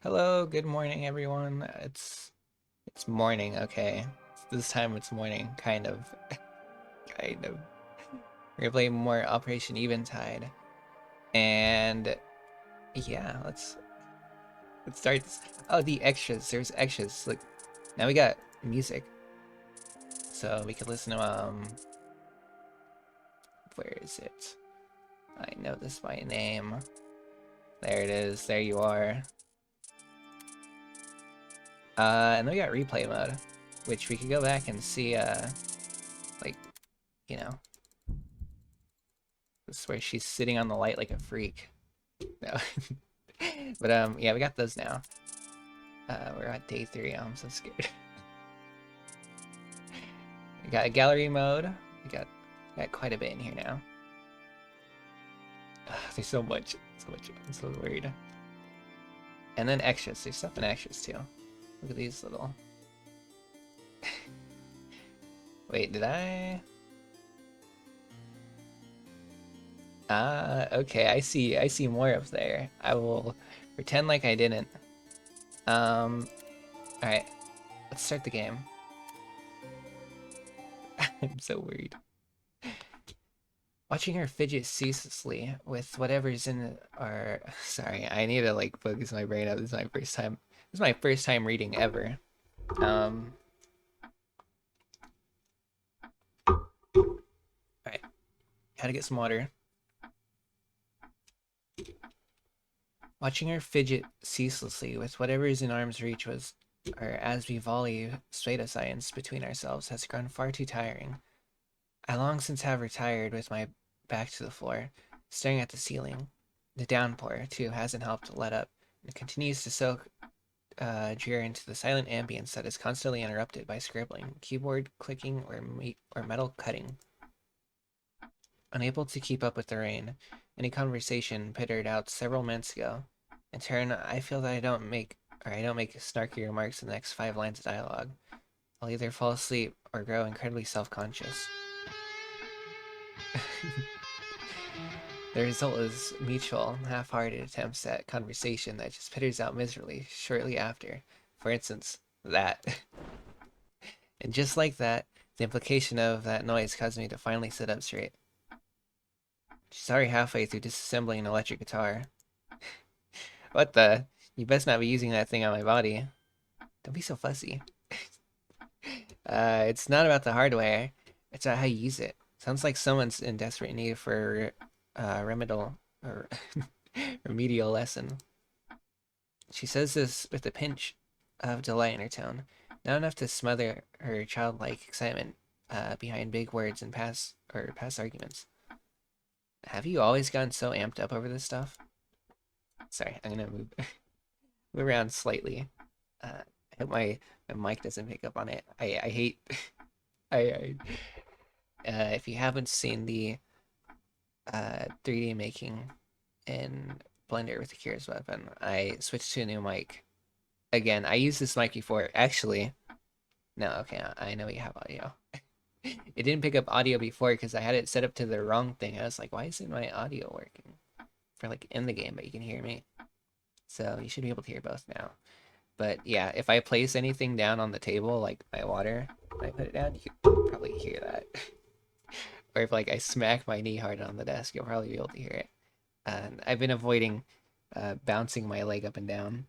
Hello, good morning, everyone. It's morning, okay. This time it's morning, kind of, kind of. We're gonna play more Operation Eventide, and yeah, let's start this. Oh, the extras. There's extras. Look, now we got music, so we can listen to where is it? I know this by name. There it is. There you are. And then we got replay mode, which we could go back and see. Like you know. This is where she's sitting on the light like a freak. No. But yeah, we got those now. We're at day 3. Oh, I'm so scared. We got a gallery mode. We got quite a bit in here now. There's so much. So much. I'm so worried. And then extras. There's stuff in extras too. Look at these little. Wait, did I? Okay. I see more up there. I will pretend like I didn't. All right. Let's start the game. I'm so worried. Watching her fidget ceaselessly with whatever's in our sorry, I need to like focus my brain up. This is my first time. This is my first time reading ever. Um Alright. Gotta get some water. Watching her fidget ceaselessly with whatever is in arm's reach was or as we volley pseudoscience between ourselves has grown far too tiring. I long since have retired with my back to the floor, staring at the ceiling. The downpour, too, hasn't helped let up, and continues to soak Jir into the silent ambience that is constantly interrupted by scribbling, keyboard clicking, or metal cutting. Unable to keep up with the rain, any conversation petered out several minutes ago. In turn, I feel that I don't make snarky remarks in the next 5 lines of dialogue. I'll either fall asleep or grow incredibly self-conscious. The result is mutual, half-hearted attempts at conversation that just peters out miserably shortly after. For instance, that. And just like that, the implication of that noise caused me to finally sit up straight. She's already halfway through disassembling an electric guitar. What the? You best not be using that thing on my body. Don't be so fussy. It's not about the hardware. It's about how you use it. Sounds like someone's in desperate need for remedial or remedial lesson. She says this with a pinch of delight in her tone, not enough to smother her childlike excitement behind big words and past arguments. Have you always gotten so amped up over this stuff? Sorry, I'm gonna move around slightly. I hope my mic doesn't pick up on it. I hate I if you haven't seen the 3D making in Blender with the Curious Weapon, I switched to a new mic. Again, I used this mic before. Actually, no, okay, I know you have audio. It didn't pick up audio before because I had it set up to the wrong thing. I was like, why isn't my audio working? For like in the game, but you can hear me. So you should be able to hear both now. But yeah, if I place anything down on the table, like my water, when I put it down, you could probably hear that. Or if like I smack my knee hard on the desk, you'll probably be able to hear it. And I've been avoiding bouncing my leg up and down.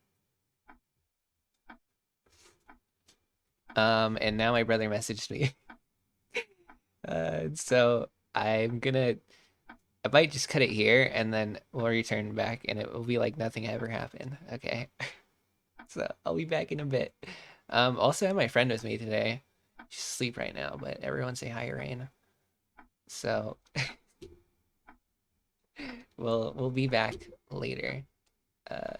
And now my brother messaged me. So I might just cut it here and then we'll return back and it will be like nothing ever happened. Okay. So I'll be back in a bit. Also I have my friend with me today. She's asleep right now, but everyone say hi, Rain. So we'll be back later. Uh,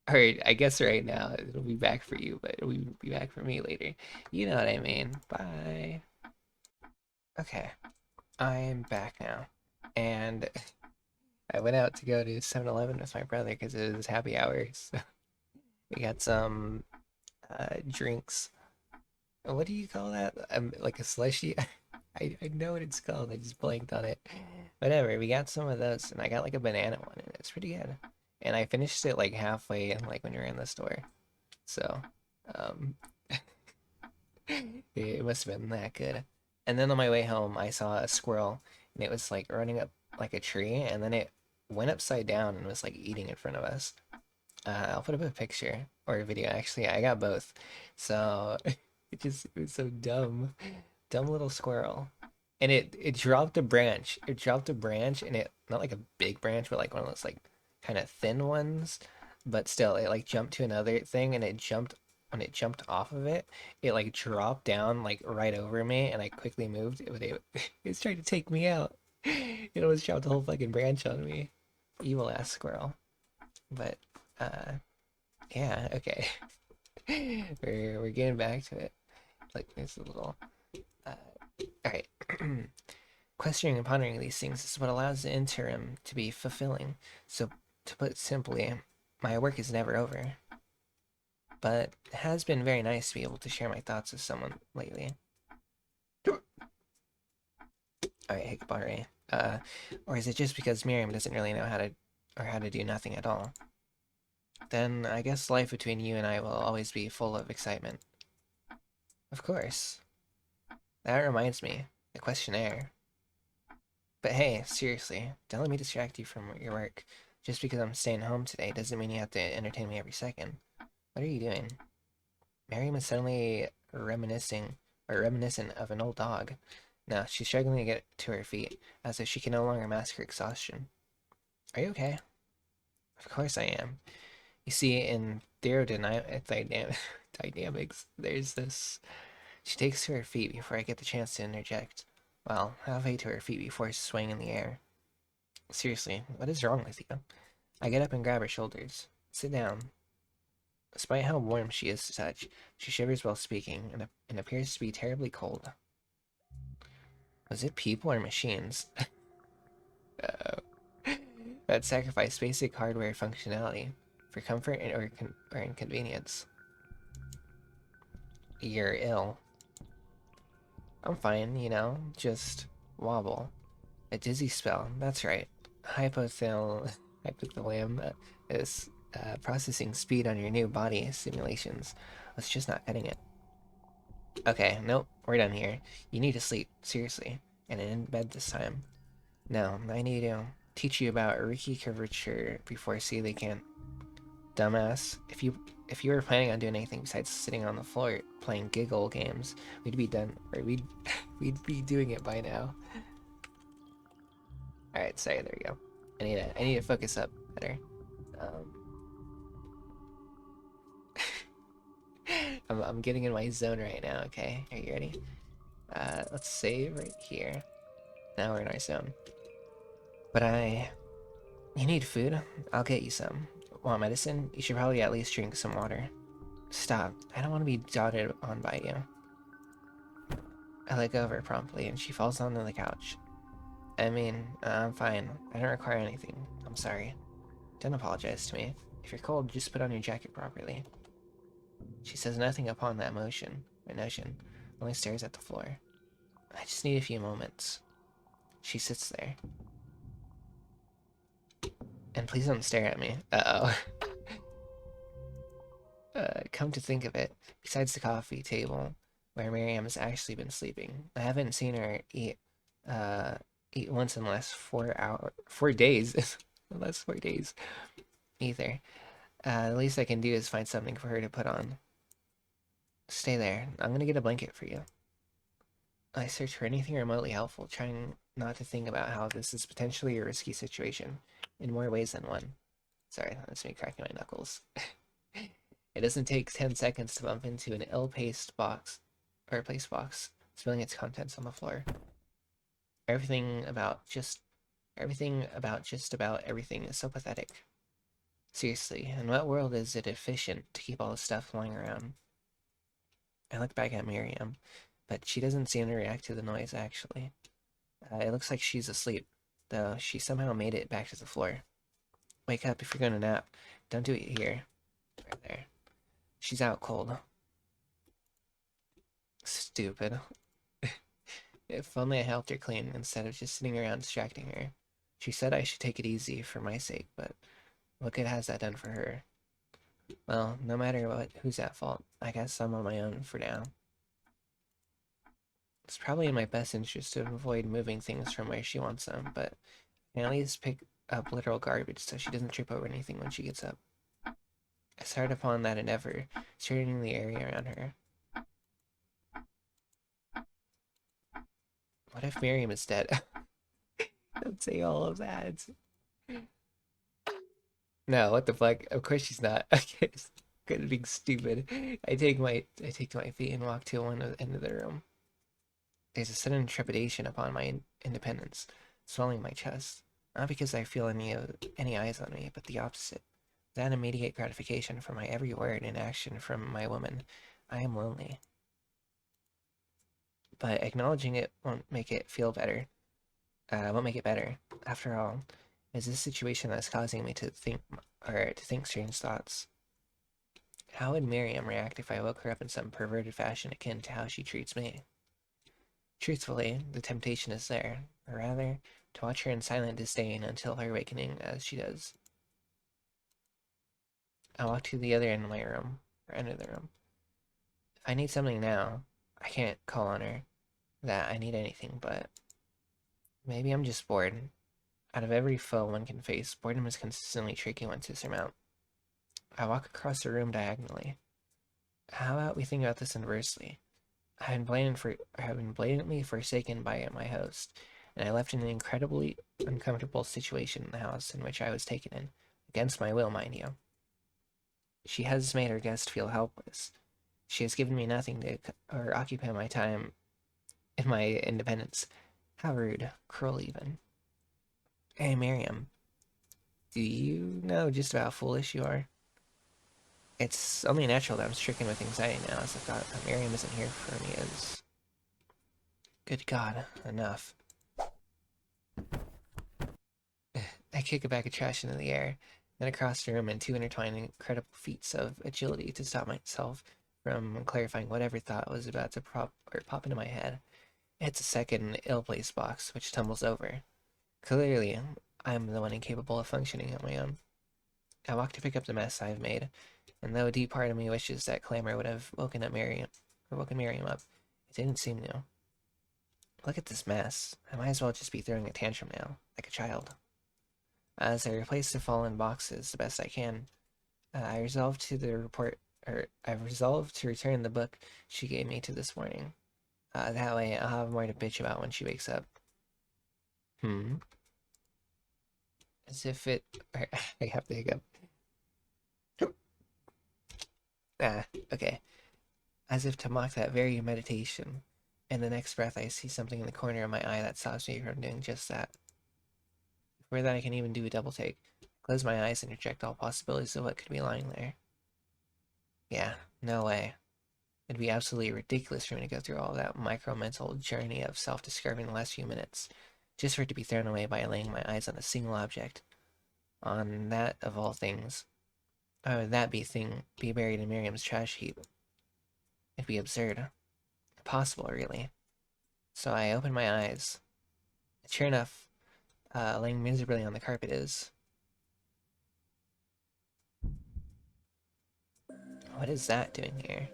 or I guess right now it'll be back for you, but it'll be back for me later. You know what I mean. Bye. Okay, I'm back now, and I went out to go to 7-Eleven with my brother because it was happy hour. So we got some drinks. What do you call that? Like a slushy. I know what it's called. I just blanked on it. Whatever. We got some of those, and I got like a banana one, and it's pretty good. and I finished it like halfway, like when you were in the store. So, um, it must have been that good. And then on my way home, I saw a squirrel, and it was like running up like a tree, and then it went upside down and was like eating in front of us. I'll put up a picture or a video. Actually, I got both. So it was so dumb, dumb little squirrel. And it dropped a branch. It dropped a branch, and it not like a big branch, but like one of those like kind of thin ones. But still, it like jumped to another thing, and it jumped when it jumped off of it. It like dropped down like right over me, and I quickly moved. It was trying to take me out. It almost dropped the whole fucking branch on me. Evil ass squirrel. But uh, yeah, okay. We're getting back to it. Like there's a little. Uh, all right. Questioning and pondering these things is what allows the interim to be fulfilling. So, to put simply, my work is never over. But it has been very nice to be able to share my thoughts with someone lately. Alright, Hikabari. Or is it just because Miriam doesn't really know how to do nothing at all? Then I guess life between you and I will always be full of excitement. Of course. That reminds me, the questionnaire. But hey, seriously, don't let me distract you from your work. Just because I'm staying home today doesn't mean you have to entertain me every second. What are you doing? Miriam is suddenly reminiscent of an old dog. Now, she's struggling to get to her feet, as if she can no longer mask her exhaustion. Are you okay? Of course I am. You see, in dynamics, there's this. She takes to her feet before I get the chance to interject. Well, halfway to her feet before swaying in the air. Seriously, what is wrong with you? I get up and grab her shoulders. Sit down. Despite how warm she is to touch, she shivers while speaking and appears to be terribly cold. Was it people or machines that sacrifice basic hardware functionality for comfort or inconvenience? You're ill. I'm fine, you know, just wobble. A dizzy spell, that's right. Hypothalamic is processing speed on your new body simulations. Let's just not cutting it. Okay, nope, we're done here. You need to sleep, seriously. And in bed this time. No, I need to teach you about Riki curvature before they can. Dumbass, if you were planning on doing anything besides sitting on the floor playing giggle games, we'd be done, or we'd be doing it by now. All right, sorry, there we go. I need to focus up better. Um, I'm getting in my zone right now. Okay, are you ready? Let's save right here. Now we're in our zone. But you need food? I'll get you some. Want medicine? You should probably at least drink some water. Stop. I don't want to be dotted on by you. I let go of her promptly, and she falls onto the couch. I mean, I'm fine. I don't require anything. I'm sorry. Don't apologize to me. If you're cold, just put on your jacket properly. She says nothing upon that notion, only stares at the floor. I just need a few moments. She sits there. And please don't stare at me. Uh-oh. Come to think of it, besides the coffee table, where Miriam has actually been sleeping, I haven't seen her eat once in the last 4 days. The last 4 days, either. The least I can do is find something for her to put on. Stay there. I'm gonna get a blanket for you. I search for anything remotely helpful, trying not to think about how this is potentially a risky situation, in more ways than one. Sorry, that's me cracking my knuckles. It doesn't take 10 seconds to bump into an ill-placed box, spilling its contents on the floor. Everything about just about everything is so pathetic. Seriously, in what world is it efficient to keep all this stuff lying around? I look back at Miriam, but she doesn't seem to react to the noise, actually. It looks like she's asleep, though she somehow made it back to the floor. Wake up if you're going to nap. Don't do it here. Right there. She's out cold. Stupid. If only I helped her clean instead of just sitting around distracting her. She said I should take it easy for my sake, but What good has that done for her? Well, no matter what, who's at fault, I guess I'm on my own for now. It's probably in my best interest to avoid moving things from where she wants them, but I can at least pick up literal garbage so she doesn't trip over anything when she gets up. I started upon that endeavor, straightening the area around her. What if Miriam is dead? Don't say all of that. No, what the fuck? Of course she's not. Okay, good at being stupid. I take to my feet and walk to one end of the room. There's a sudden trepidation upon my independence, swelling my chest. Not because I feel any eyes on me, but the opposite. That immediate gratification for my every word and action from my woman. I am lonely. But acknowledging it won't make it feel better. Won't make it better. After all, it's this situation that's causing me to think strange thoughts. How would Miriam react if I woke her up in some perverted fashion akin to how she treats me? Truthfully, the temptation is there, or rather, to watch her in silent disdain until her awakening as she does. I walk to the other end of my room, or end of the room. If I need something now, I can't call on her that I need anything, but maybe I'm just bored. Out of every foe one can face, boredom is consistently tricky one to surmount. I walk across the room diagonally. How about we think about this inversely? I have been blatantly forsaken by my host, and I left in an incredibly uncomfortable situation in the house in which I was taken in, against my will, mind you. She has made her guest feel helpless. She has given me nothing to occupy my time in my independence. How rude, cruel even. Hey, Miriam, do you know just about how foolish you are? It's only natural that I'm stricken with anxiety now, as the thought that Miriam isn't here for me is... Good God, enough. I kick a bag of trash into the air, then across the room in two intertwined incredible feats of agility to stop myself from clarifying whatever thought was about to pop into my head. It hits a second ill-placed box, which tumbles over. Clearly, I'm the one incapable of functioning on my own. I walk to pick up the mess I've made, and though a deep part of me wishes that clamor would have woken Miriam up, it didn't seem to. Look at this mess. I might as well just be throwing a tantrum now, like a child. As I replace the fallen boxes the best I can, I resolve to return the book she gave me to this morning. That way I'll have more to bitch about when she wakes up. As if it... I have to hiccup. Okay. As if to mock that very meditation. In the next breath, I see something in the corner of my eye that stops me from doing just that. Before that, I can even do a double take. Close my eyes and reject all possibilities of what could be lying there. Yeah, no way. It'd be absolutely ridiculous for me to go through all that micro-mental journey of self-discovery in the last few minutes, just for it to be thrown away by laying my eyes on a single object. On that, of all things. That be buried in Miriam's trash heap. It'd be absurd. Impossible, really. So I open my eyes. Sure enough, laying miserably on the carpet is... What is that doing here?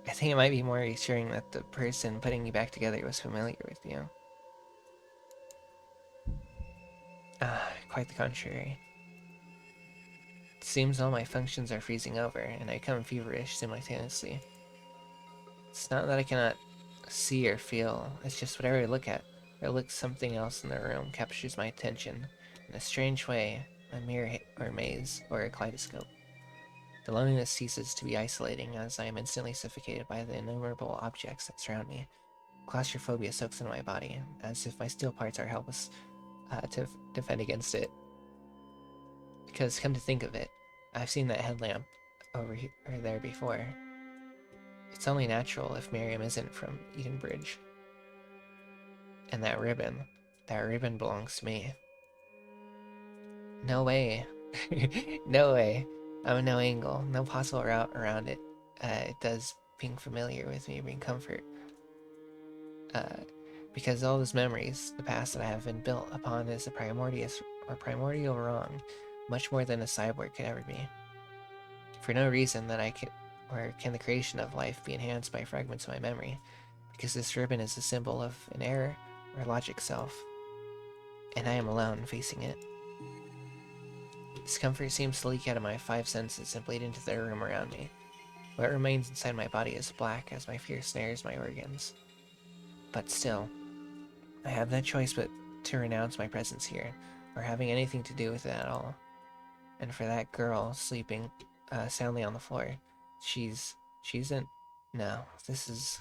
I think it might be more reassuring that the person putting you back together was familiar with you. Quite the contrary. It seems all my functions are freezing over, and I become feverish simultaneously. It's not that I cannot see or feel, it's just whatever I look at, or something else in the room captures my attention, in a strange way, a mirror or maze, or a kaleidoscope. The loneliness ceases to be isolating as I am instantly suffocated by the innumerable objects that surround me. Claustrophobia soaks into my body, as if my steel parts are helpless to defend against it. Because, come to think of it, I've seen that headlamp over here or there before. It's only natural if Miriam isn't from Edenbridge. And that ribbon belongs to me. No way. No way. I'm no angle, no possible route around it. It does being familiar with me bring comfort. Because all those memories, the past that I have been built upon is a primordial wrong, much more than a cyborg could ever be. For no reason that I can, or can the creation of life be enhanced by fragments of my memory, because this ribbon is a symbol of an error or logic self, and I am alone facing it. Discomfort seems to leak out of my five senses and bleed into the room around me. What remains inside my body is black as my fear snares my organs. But still, I have no choice but to renounce my presence here, or having anything to do with it at all. And for that girl sleeping soundly on the floor, she isn't. No, this is.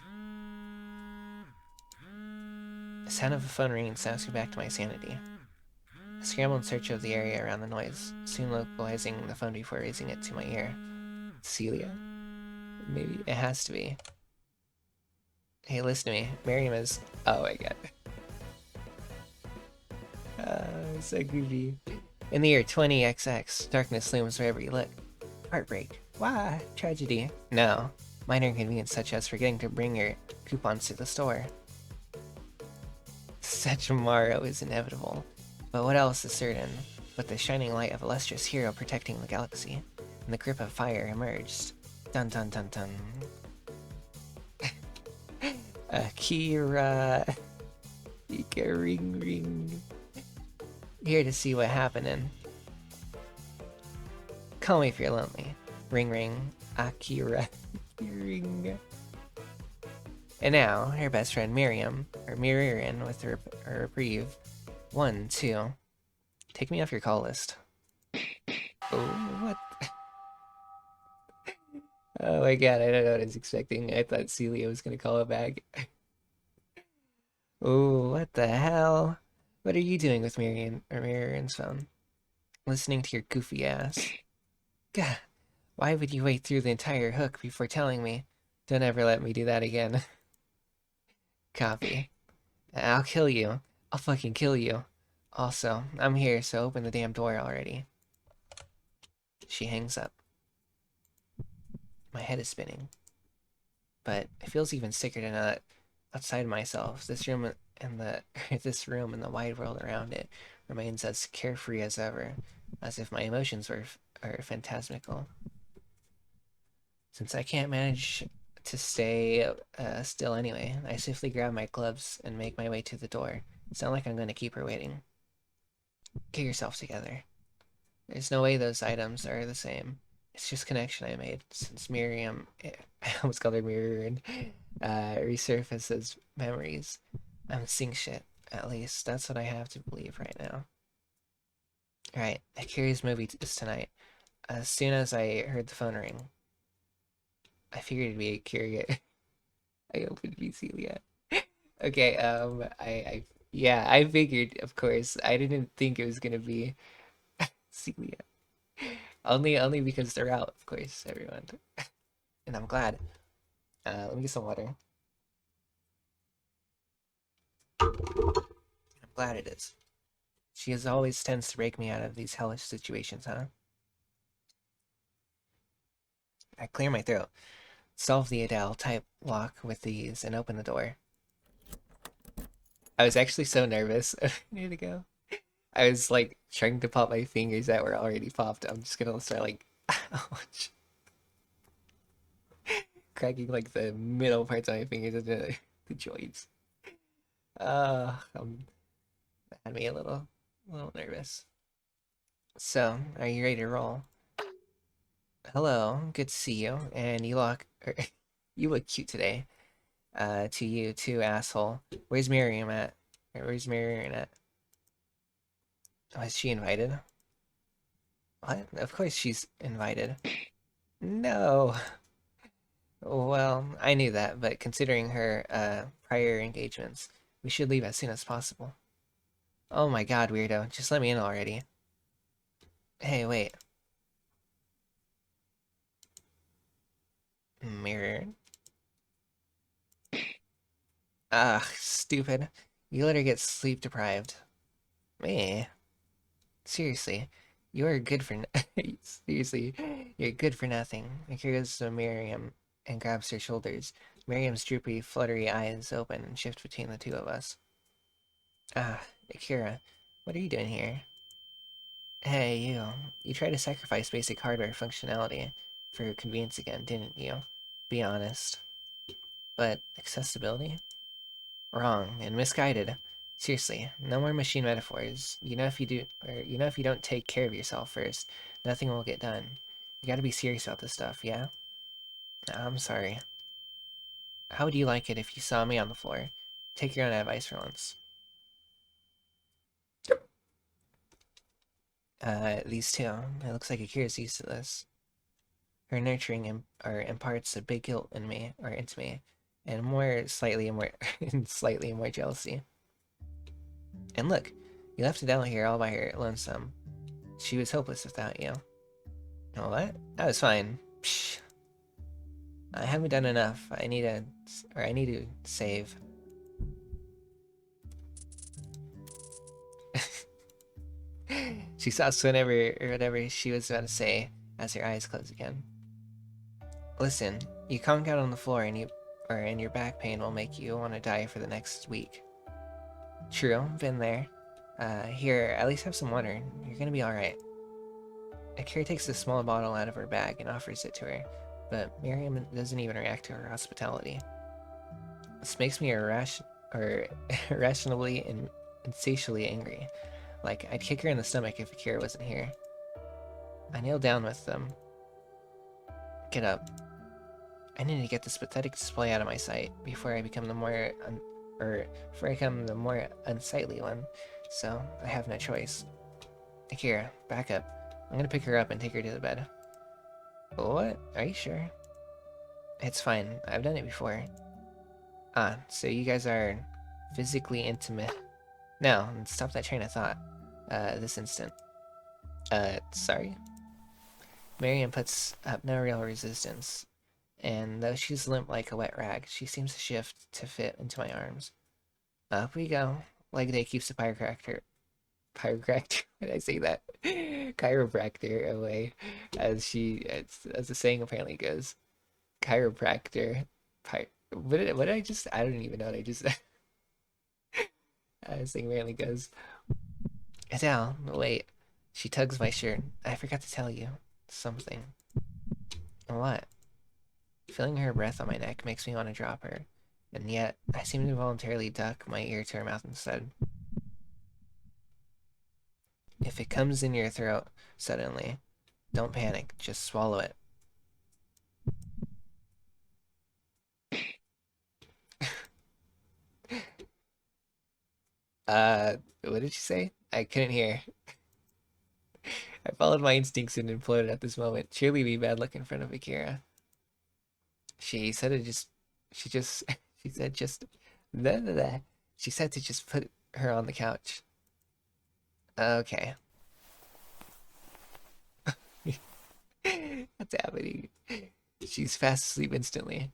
The sound of a phone ringing sounds me back to my sanity. I scramble in search of the area around the noise, soon localizing the phone before raising it to my ear. Celia? Maybe it has to be. Hey, listen to me. Miriam is. Oh my god. So goofy. In the year 20XX, darkness looms wherever you look. Heartbreak. Why? Tragedy. No. Minor inconvenience such as forgetting to bring your coupons to the store. Such a morrow is inevitable. But what else is certain? But the shining light of a lustrous hero protecting the galaxy. And the grip of fire emerged. Dun dun dun dun. Akira. Ika ring ring. Here to see what happening. Call me if you're lonely. Ring ring. Akira. Ring. And now, her best friend Miriam, or Miriam with her reprieve. 1, 2. Take me off your call list. Oh, what? Oh my god, I don't know what I was expecting. I thought Celia was gonna call it back. Oh, what the hell? What are you doing with Miriam's phone? Listening to your goofy ass. God, why would you wait through the entire hook before telling me? Don't ever let me do that again. Copy. I'll kill you. I'll fucking kill you. Also, I'm here, so open the damn door already. She hangs up. My head is spinning. But it feels even sicker to know that outside myself, this room and the wide world around it remains as carefree as ever, as if my emotions are phantasmical. Since I can't manage to stay still anyway, I swiftly grab my gloves and make my way to the door. It's not like I'm going to keep her waiting. Get yourself together. There's no way those items are the same. It's just connection I made since Miriam, I almost called her Mirror, and resurfaces memories. I'm seeing shit. At least that's what I have to believe right now. Alright, Akira's movie is tonight. As soon as I heard the phone ring, I figured it'd be Akira. I hope it'd be Celia. Okay, yeah, I figured, of course. I didn't think it was gonna be Celia. Only because they're out, of course, everyone. And I'm glad. Let me get some water. I'm glad it is. She as always tends to break me out of these hellish situations, huh? I clear my throat, solve the Adele type lock with these, and open the door. I was actually so nervous a minute ago. I was like trying to pop my fingers that were already popped. I'm just gonna start like ouch. Cracking like the middle parts of my fingers into the joints. That had me a little nervous. So, are you ready to roll? Hello, good to see you. And you look cute today. To you too, asshole. Where's Miriam at? Where's Miriam at? Oh, is she invited? What? Of course she's invited. No. Well, I knew that, but considering her prior engagements, we should leave as soon as possible. Oh my god, weirdo. Just let me in already. Hey, wait. Mirror. Ugh, stupid. You let her get sleep deprived. Me? Seriously, you're good for Seriously, you're good for nothing. Akira goes to Miriam and grabs her shoulders. Miriam's droopy, fluttery eyes open and shift between the two of us. Ah, Akira, what are you doing here? Hey, you. You tried to sacrifice basic hardware functionality for convenience again, didn't you? Be honest. But accessibility? Wrong and misguided. Seriously, no more machine metaphors. If you don't take care of yourself first, nothing will get done. You gotta be serious about this stuff, yeah? I'm sorry. How would you like it if you saw me on the floor? Take your own advice for once. These two. It looks like Akira's used to this. Her nurturing imparts a big guilt into me, and slightly more jealousy. And look, you left it out here all by her lonesome. She was hopeless without you. Oh, what? That was fine. Psh. I haven't done enough. I need to save. She stops whatever she was about to say as her eyes close again. Listen, you conk out on the floor and your back pain will make you want to die for the next week. True, been there. Here, at least have some water. You're gonna be alright. Akira takes a small bottle out of her bag and offers it to her, but Miriam doesn't even react to her hospitality. This makes me irrationally and insatiably angry. Like, I'd kick her in the stomach if Akira wasn't here. I kneel down with them. Get up. I need to get this pathetic display out of my sight before I become the more unsightly one, so I have no choice. Akira, back up. I'm gonna pick her up and take her to the bed. What? Are you sure? It's fine. I've done it before. Ah, so you guys are physically intimate. No, stop that train of thought. This instant. Sorry? Miriam puts up no real resistance, and though she's limp like a wet rag, she seems to shift to fit into my arms. Up we go. Leg day keeps the chiropractor, why did I say that? Chiropractor away, as the saying apparently goes. Chiropractor. What did I just, I don't even know what I just said. As the saying apparently goes. Adele, wait. She tugs my shirt. I forgot to tell you something. What? Feeling her breath on my neck makes me want to drop her, and yet I seem to involuntarily duck my ear to her mouth instead. If it comes in your throat suddenly, don't panic, just swallow it. What did she say? I couldn't hear. I followed my instincts and imploded at this moment. Surely be bad luck in front of Akira. She said it just, she said just, blah, blah, blah. She said to just put her on the couch. Okay. What's happening? She's fast asleep instantly.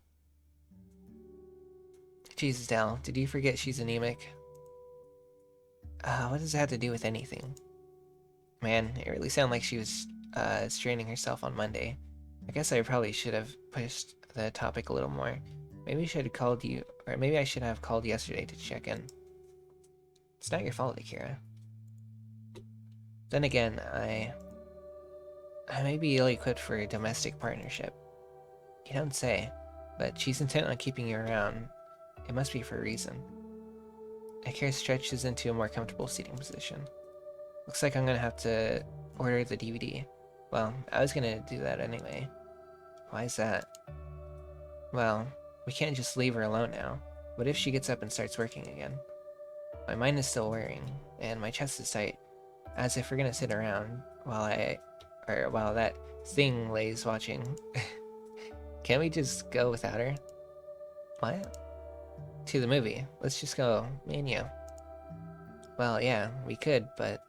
Jesus, Dal, did you forget she's anemic? What does that have to do with anything? Man, it really sounded like she was straining herself on Monday. I guess I probably should have pushed the topic a little more. Maybe I should have called you, or maybe I should have called yesterday to check in. It's not your fault, Akira. Then again, I may be ill-equipped for a domestic partnership. You don't say, but she's intent on keeping you around. It must be for a reason. Akira stretches into a more comfortable seating position. Looks like I'm gonna have to order the DVD. Well, I was gonna do that anyway. Why is that? Well, we can't just leave her alone now. What if she gets up and starts working again? My mind is still worrying, and my chest is tight, as if we're gonna sit around while that thing lays watching. Can't we just go without her? What? To the movie. Let's just go, me and you. Well, yeah, we could, but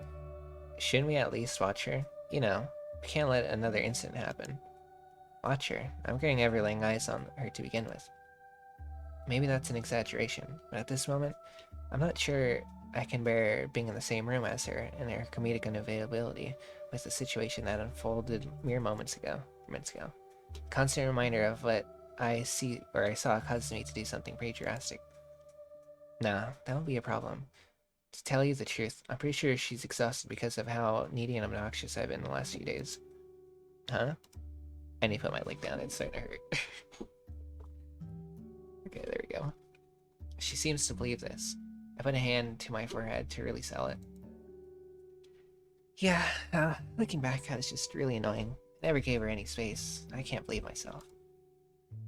shouldn't we at least watch her? You know, we can't let another incident happen. Watch her. I'm getting ever laying eyes on her to begin with. Maybe that's an exaggeration, but at this moment, I'm not sure I can bear being in the same room as her and her comedic unavailability with the situation that unfolded mere moments ago. Constant reminder of what I saw caused me to do something pretty drastic. Nah, that won't be a problem. To tell you the truth, I'm pretty sure she's exhausted because of how needy and obnoxious I've been the last few days. Huh? I need to put my leg down, it's starting to hurt. Okay, there we go. She seems to believe this. I put a hand to my forehead to really sell it. Yeah, looking back, I was just really annoying. I never gave her any space. I can't believe myself.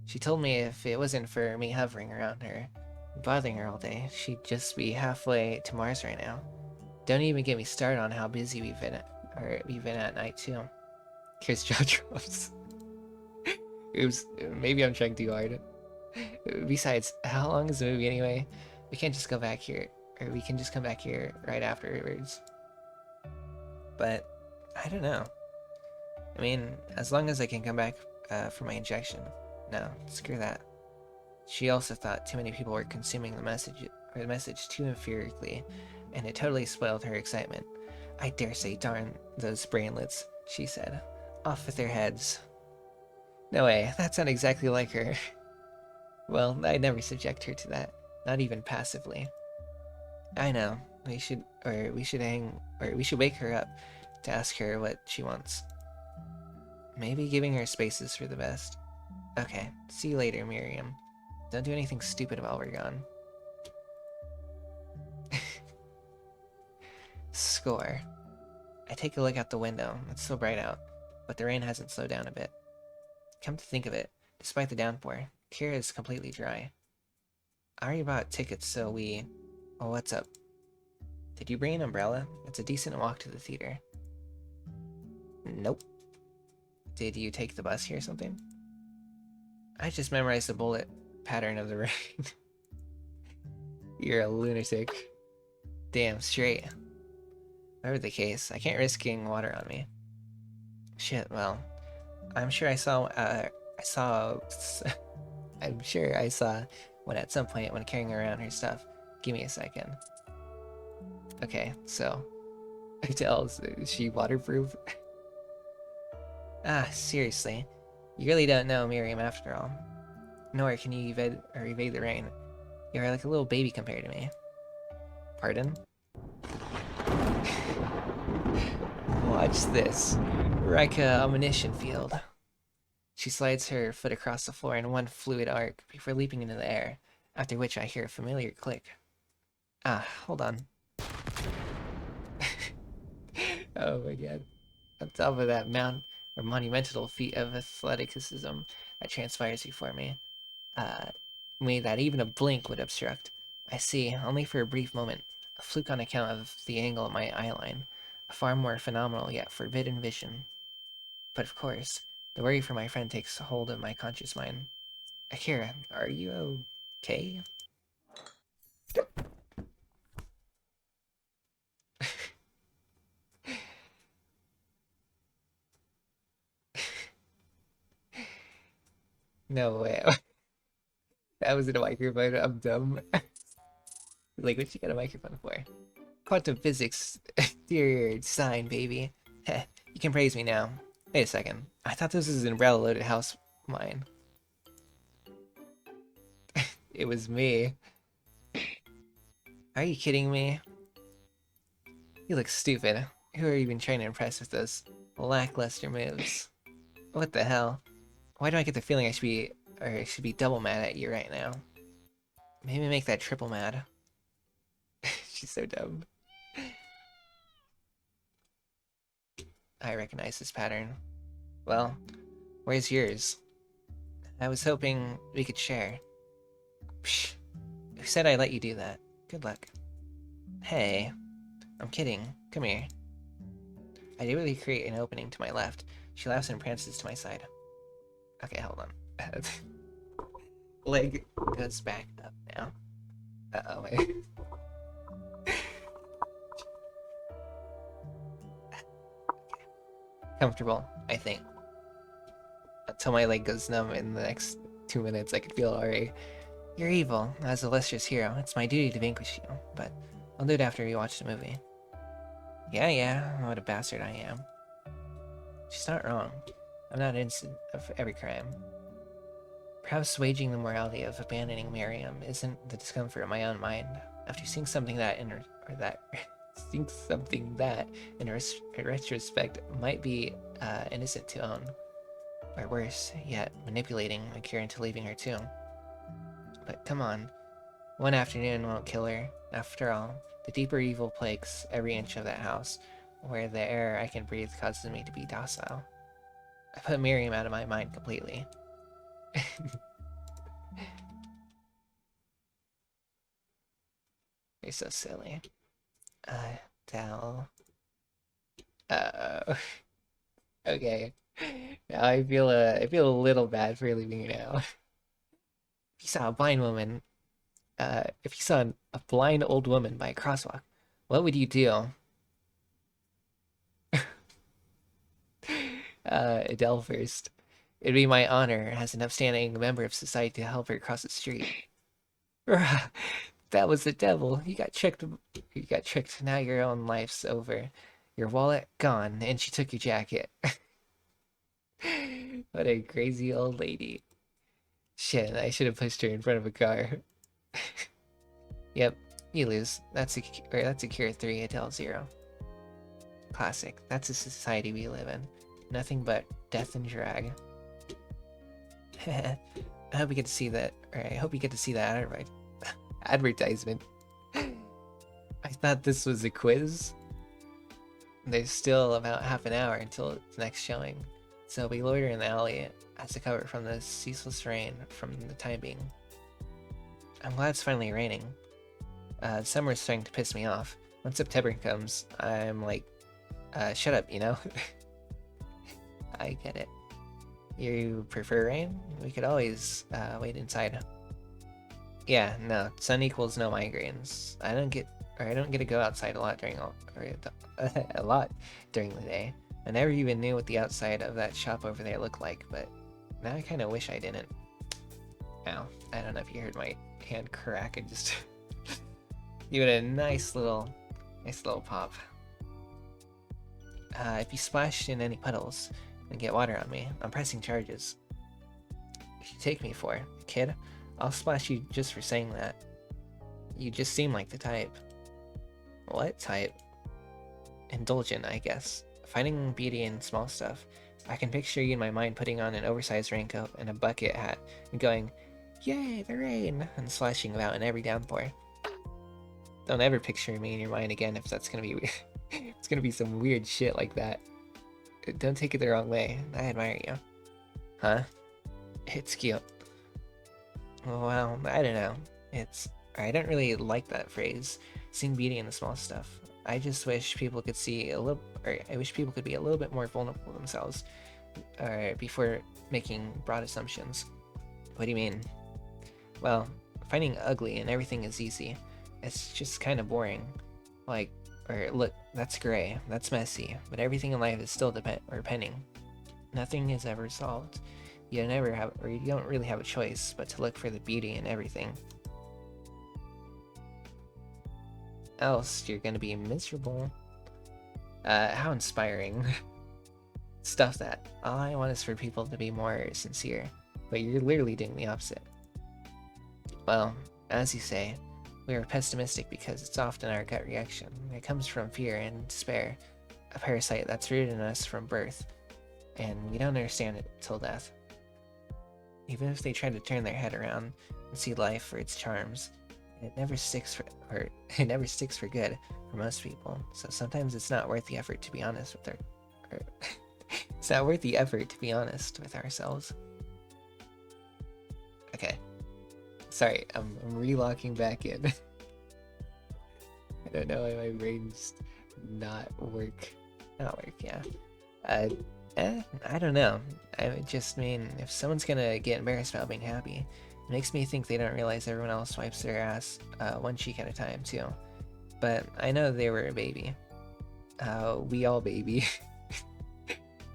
She told me if it wasn't for me hovering around her, bothering her all day, she'd just be halfway to Mars right now. Don't even get me started on how busy we've been at night too. Here's jaw drops. Oops, maybe I'm trying too hard. Besides, how long is the movie anyway? We can't just go back here, or we can just come back here right afterwards. But I don't know. I mean, as long as I can come back for my injection. No, screw that. She also thought too many people were consuming the message too empirically, and it totally spoiled her excitement. I dare say, darn those brainlets, she said. Off with their heads. No way, that's not exactly like her. Well, I'd never subject her to that, not even passively. I know. We should wake her up to ask her what she wants. Maybe giving her spaces for the best. Okay, see you later, Miriam. Don't do anything stupid while we're gone. Score. I take a look out the window. It's still bright out, but the rain hasn't slowed down a bit. Come to think of it, despite the downpour, Kira is completely dry. I already bought tickets, so we... Oh, what's up? Did you bring an umbrella? It's a decent walk to the theater. Nope. Did you take the bus here or something? I just memorized the bullet pattern of the rain. You're a lunatic. Damn straight. Whatever the case, I can't risk getting water on me. Shit, well, I'm sure I saw I'm sure I saw one at some point when carrying around her stuff. Give me a second. Okay, so is she waterproof? Seriously. You really don't know Miriam after all. Nor can you evade the rain. You're like a little baby compared to me. Pardon? Watch this. Like a ammunition field. She slides her foot across the floor in one fluid arc before leaping into the air, after which I hear a familiar click. Hold on. Oh my god. On top of that monumental feat of athleticism that transpires before me, that even a blink would obstruct. I see, only for a brief moment, a fluke on account of the angle of my eye line, a far more phenomenal yet forbidden vision. But of course, the worry for my friend takes hold of my conscious mind. Akira, are you okay? No way. That wasn't a microphone, I'm dumb. Like, what you got a microphone for? Quantum physics, dear sign, baby. Heh, you can praise me now. Wait a second. I thought this was an umbrella-loaded house mine. It was me. Are you kidding me? You look stupid. Who are you even trying to impress with those lackluster moves? What the hell? Why do I get the feeling I should be double mad at you right now? Maybe make that triple mad. She's so dumb. I recognize this pattern. Well, where's yours? I was hoping we could share. Psh, who said I'd let you do that? Good luck. Hey, I'm kidding. Come here. I deliberately create an opening to my left. She laughs and prances to my side. Okay, hold on. Leg goes back up now. Uh-oh, wait. Comfortable, I think. Until my leg goes numb in the next 2 minutes, I could feel alright. You're evil. As a illustrious hero, it's my duty to vanquish you, but I'll do it after we watch the movie. Yeah, what a bastard I am. She's not wrong. I'm not innocent of every crime. Perhaps waging the morality of abandoning Miriam isn't the discomfort of my own mind. After seeing something that seeing something that, in retrospect, might be innocent to own, or worse yet, manipulating Akira into leaving her too. But come on, one afternoon won't kill her. After all, the deeper evil plagues every inch of that house, where the air I can breathe causes me to be docile. I put Miriam out of my mind completely. You're so silly. Dal. Okay. Now I feel a little bad for leaving you now. If you saw a blind woman, if you saw a blind old woman by a crosswalk, what would you do? Adele first. It'd be my honor as an upstanding member of society to help her cross the street. That was the devil. You got tricked. You got tricked. Now your own life's over. Your wallet gone, and she took your jacket. What a crazy old lady. Shit, I should have pushed her in front of a car. Yep, you lose. That's a cure 3, Adele 0. Classic. That's the society we live in. Nothing but death and drag. I hope you get to see that. Or I hope you get to see that advertisement. I thought this was a quiz. There's still about half an hour until its next showing, so we loiter in the alley as to cover from the ceaseless rain from the time being. I'm glad it's finally raining. Summer's starting to piss me off. Once September comes, I'm like, shut up, you know? I get it. You prefer rain? We could always wait inside. Yeah, no, sun equals no migraines. I don't get to go outside a lot during the day. I never even knew what the outside of that shop over there looked like, but now I kind of wish I didn't. Ow, I don't know if you heard my hand crack. I just give it a nice little pop. If you splash in any puddles and get water on me, I'm pressing charges. What you take me for, kid? I'll splash you just for saying that. You just seem like the type. What type? Indulgent, I guess. Finding beauty in small stuff. I can picture you in my mind putting on an oversized raincoat and a bucket hat and going, "Yay, the rain!" and splashing about in every downpour. Don't ever picture me in your mind again if that's gonna be it's gonna be some weird shit like that. Don't take it the wrong way. I admire you. Huh? It's cute. Well, I don't know. I don't really like that phrase, seeing beauty in the small stuff. I just wish people could I wish people could be a little bit more vulnerable themselves, before making broad assumptions. What do you mean? Well, finding ugly and everything is easy. It's just kind of boring. Like, look, that's gray, that's messy, but everything in life is still pending. Nothing is ever solved. You don't really have a choice but to look for the beauty in everything. Else you're gonna be miserable. How inspiring. Stuff that. All I want is for people to be more sincere, but you're literally doing the opposite. Well, as you say, we are pessimistic because it's often our gut reaction. It comes from fear and despair, a parasite that's rooted in us from birth, and we don't understand it till death. Even if they try to turn their head around and see life for its charms, it never sticks for good for most people. So sometimes it's not worth the effort to be honest with it's not worth the effort to be honest with ourselves. Okay. Sorry, I'm relocking back in. I don't know why my brain's not work, yeah. I don't know. I just mean, if someone's gonna get embarrassed about being happy, it makes me think they don't realize everyone else wipes their ass one cheek at a time too. But I know they were a baby. We all baby.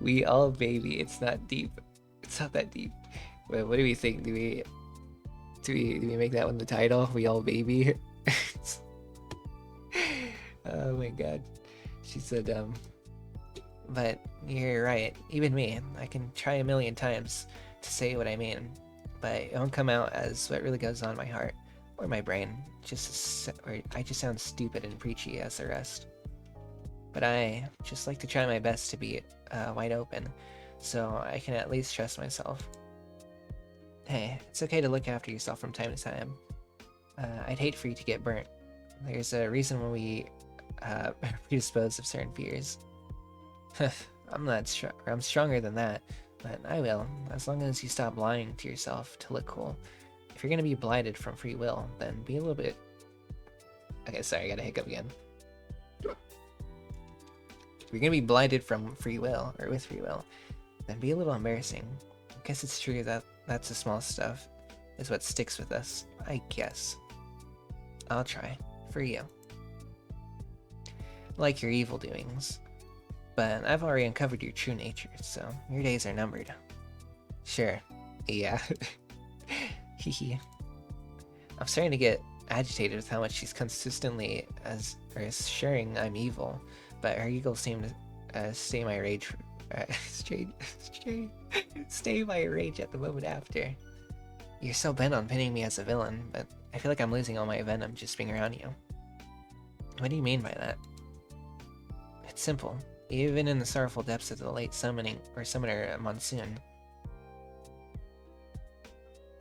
We all baby. It's not deep. It's not that deep. But what do we think? Do we make that one the title? We all baby. Oh my god, she's so dumb. But you're right. Even me, I can try a million times to say what I mean, but it won't come out as what really goes on in my heart or my brain. Or I just sound stupid and preachy as the rest. But I just like to try my best to be wide open, so I can at least trust myself. Hey, it's okay to look after yourself from time to time. I'd hate for you to get burnt. There's a reason when we predispose of certain fears. I'm not strong. I'm stronger than that, but I will, as long as you stop lying to yourself to look cool. If you're gonna be blighted from free will, then be a little bit... Okay, sorry, I got a hiccup again. If you're gonna be blighted from free will, or with free will, then be a little embarrassing. I guess it's true that that's the small stuff is what sticks with us, I guess. I'll try, for you. Like your evil doings. But I've already uncovered your true nature, so your days are numbered. Sure. Yeah. Hehe. I'm starting to get agitated with how much she's consistently assuring I'm evil, but her eagles seem to stay my rage stay my rage at the moment after. You're so bent on pinning me as a villain, but I feel like I'm losing all my venom just being around you. What do you mean by that? It's simple. Even in the sorrowful depths of the late summoner Monsoon,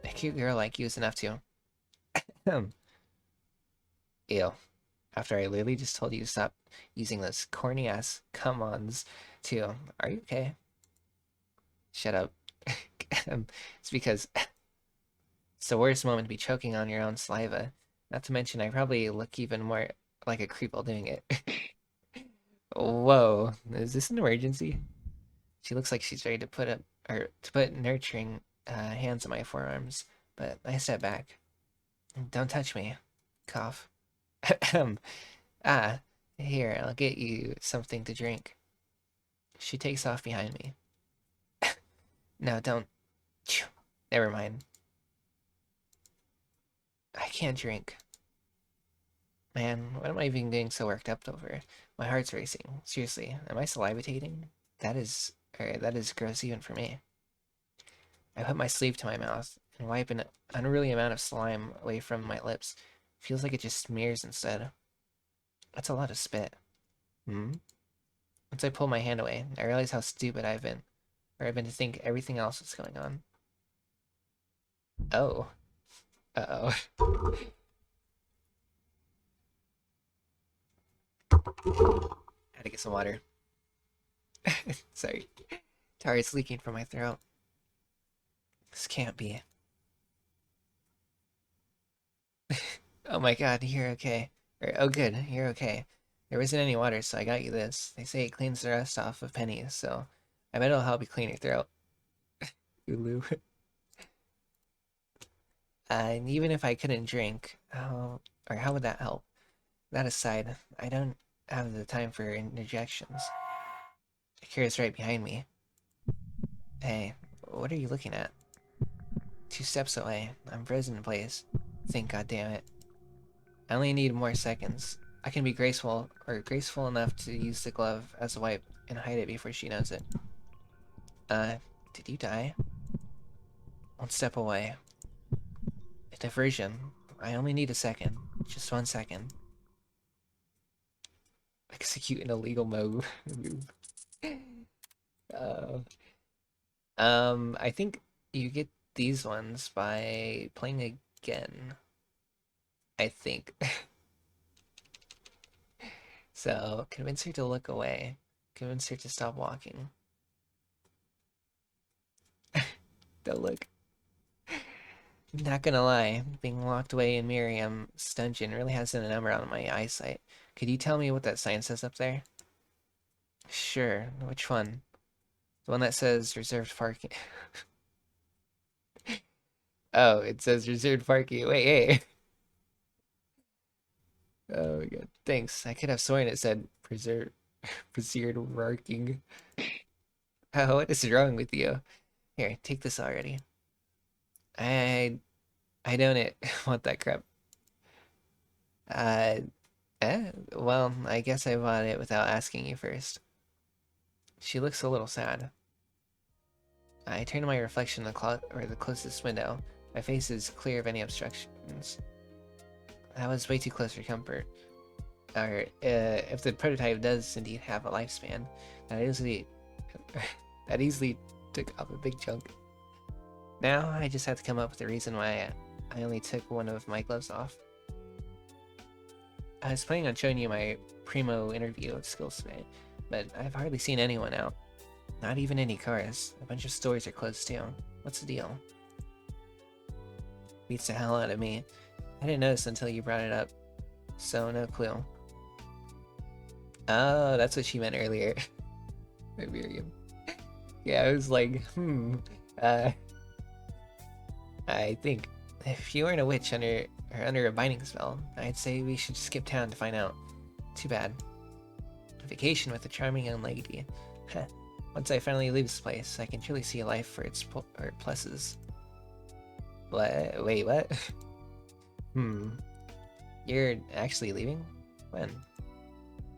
a cute girl like you is enough to... Ew. After I literally just told you to stop using those corny-ass come-ons, too. Are you okay? Shut up. It's because it's the worst moment to be choking on your own saliva. Not to mention, I probably look even more like a creep while doing it. Whoa, is this an emergency? She looks like she's ready to put nurturing hands on my forearms, but I step back. Don't touch me. Cough. Ah, here, I'll get you something to drink. She takes off behind me. No, don't. Never mind. I can't drink. Man, what am I even getting so worked up over? My heart's racing. Seriously, am I salivating? That is gross even for me. I put my sleeve to my mouth and wipe an unruly amount of slime away from my lips. Feels like it just smears instead. That's a lot of spit. Hmm? Once I pull my hand away, I realize how stupid I've been to think everything else was going on. Oh. Uh-oh. Had to get some water. Sorry. Tar is leaking from my throat. This can't be. Oh my god, you're okay. Oh good, you're okay. There wasn't any water, so I got you this. They say it cleans the rust off of pennies, so I bet it'll help you clean your throat. Ulu. And even if I couldn't drink, or how would that help? That aside, I don't have the time for interjections. Akira's right behind me. Hey, what are you looking at? 2 steps away. I'm frozen in place. Think, goddammit. I only need more seconds. I can be graceful enough to use the glove as a wipe and hide it before she knows it. Did you die? 1 step away. A diversion. I only need a second. Just 1 second. Execute an illegal move. I think you get these ones by playing again. I think. So, convince her to look away. Convince her to stop walking. Don't look. Not gonna lie, being locked away in Miriam's dungeon really has a number on my eyesight. Could you tell me what that sign says up there? Sure, which one? The one that says reserved parking. Oh, it says reserved parking. Wait, hey. Oh my god. Thanks. I could have sworn it said preserved parking. Oh, what is wrong with you? Here, take this already. I don't want that crap. Well, I guess I bought it without asking you first. She looks a little sad. I turn to my reflection in the closest window, My face is clear of any obstructions. That was way too close for comfort. Or, if the prototype does indeed have a lifespan, that easily, that easily took up a big chunk. Now, I just have to come up with a reason why I only took one of my gloves off. I was planning on showing you my primo interview skills today, but I've hardly seen anyone out. Not even any cars. A bunch of stores are closed too. What's the deal? Beats the hell out of me. I didn't notice until you brought it up, so no clue. Oh, that's what she meant earlier. Miriam. Yeah, I was like, I think if you weren't a witch under a binding spell, I'd say we should skip town to find out. Too bad. A vacation with a charming young lady. Heh. Once I finally leave this place, I can truly see a life for its pluses. What? Wait, what? You're actually leaving? When?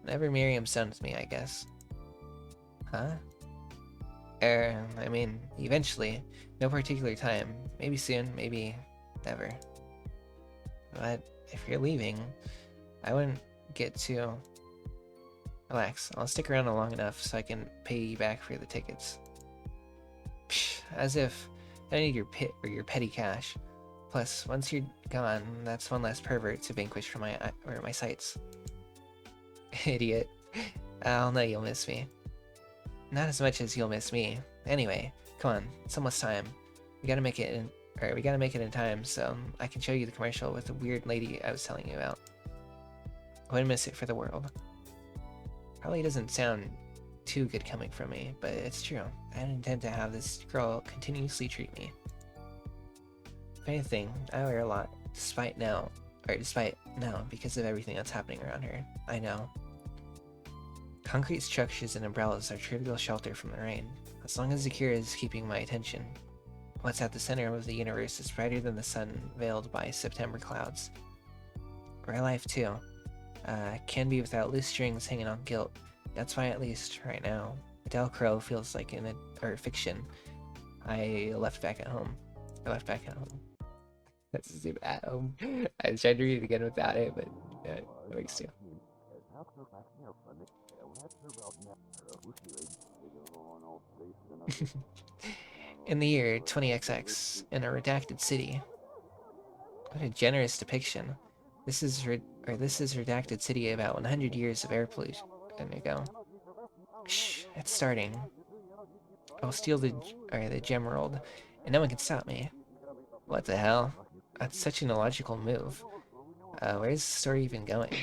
Whenever Miriam sends me, I guess. Huh? I mean, eventually. No particular time. Maybe soon, maybe never. But if you're leaving, I wouldn't get too... Relax, I'll stick around long enough so I can pay you back for the tickets. Psh, as if I need your petty cash. Plus, once you're gone, that's one less pervert to vanquish from my sights. Idiot. I'll know you'll miss me. Not as much as you'll miss me. Anyway, come on, it's almost time. We gotta make it in time so I can show you the commercial with the weird lady I was telling you about. I wouldn't miss it for the world. Probably doesn't sound too good coming from me, but it's true. I don't intend to have this girl continuously treat me. If anything, I wear a lot, despite now, because of everything that's happening around her. I know. Concrete structures and umbrellas are trivial shelter from the rain, as long as Zakira is keeping my attention. What's at the center of the universe is brighter than the sun veiled by September clouds. Real life, too. Can be without loose strings hanging on guilt. That's why, at least right now, Adele Crow feels like fiction. I left back at home. That's the same at home. I was trying to read it again without it, but yeah, it works too. In the year 20XX, in a redacted city. What a generous depiction. This is redacted city about 100 years of air pollution. There you go. Shh, it's starting. I'll steal the Gemerald, and no one can stop me. What the hell? That's such an illogical move. Where's the story even going?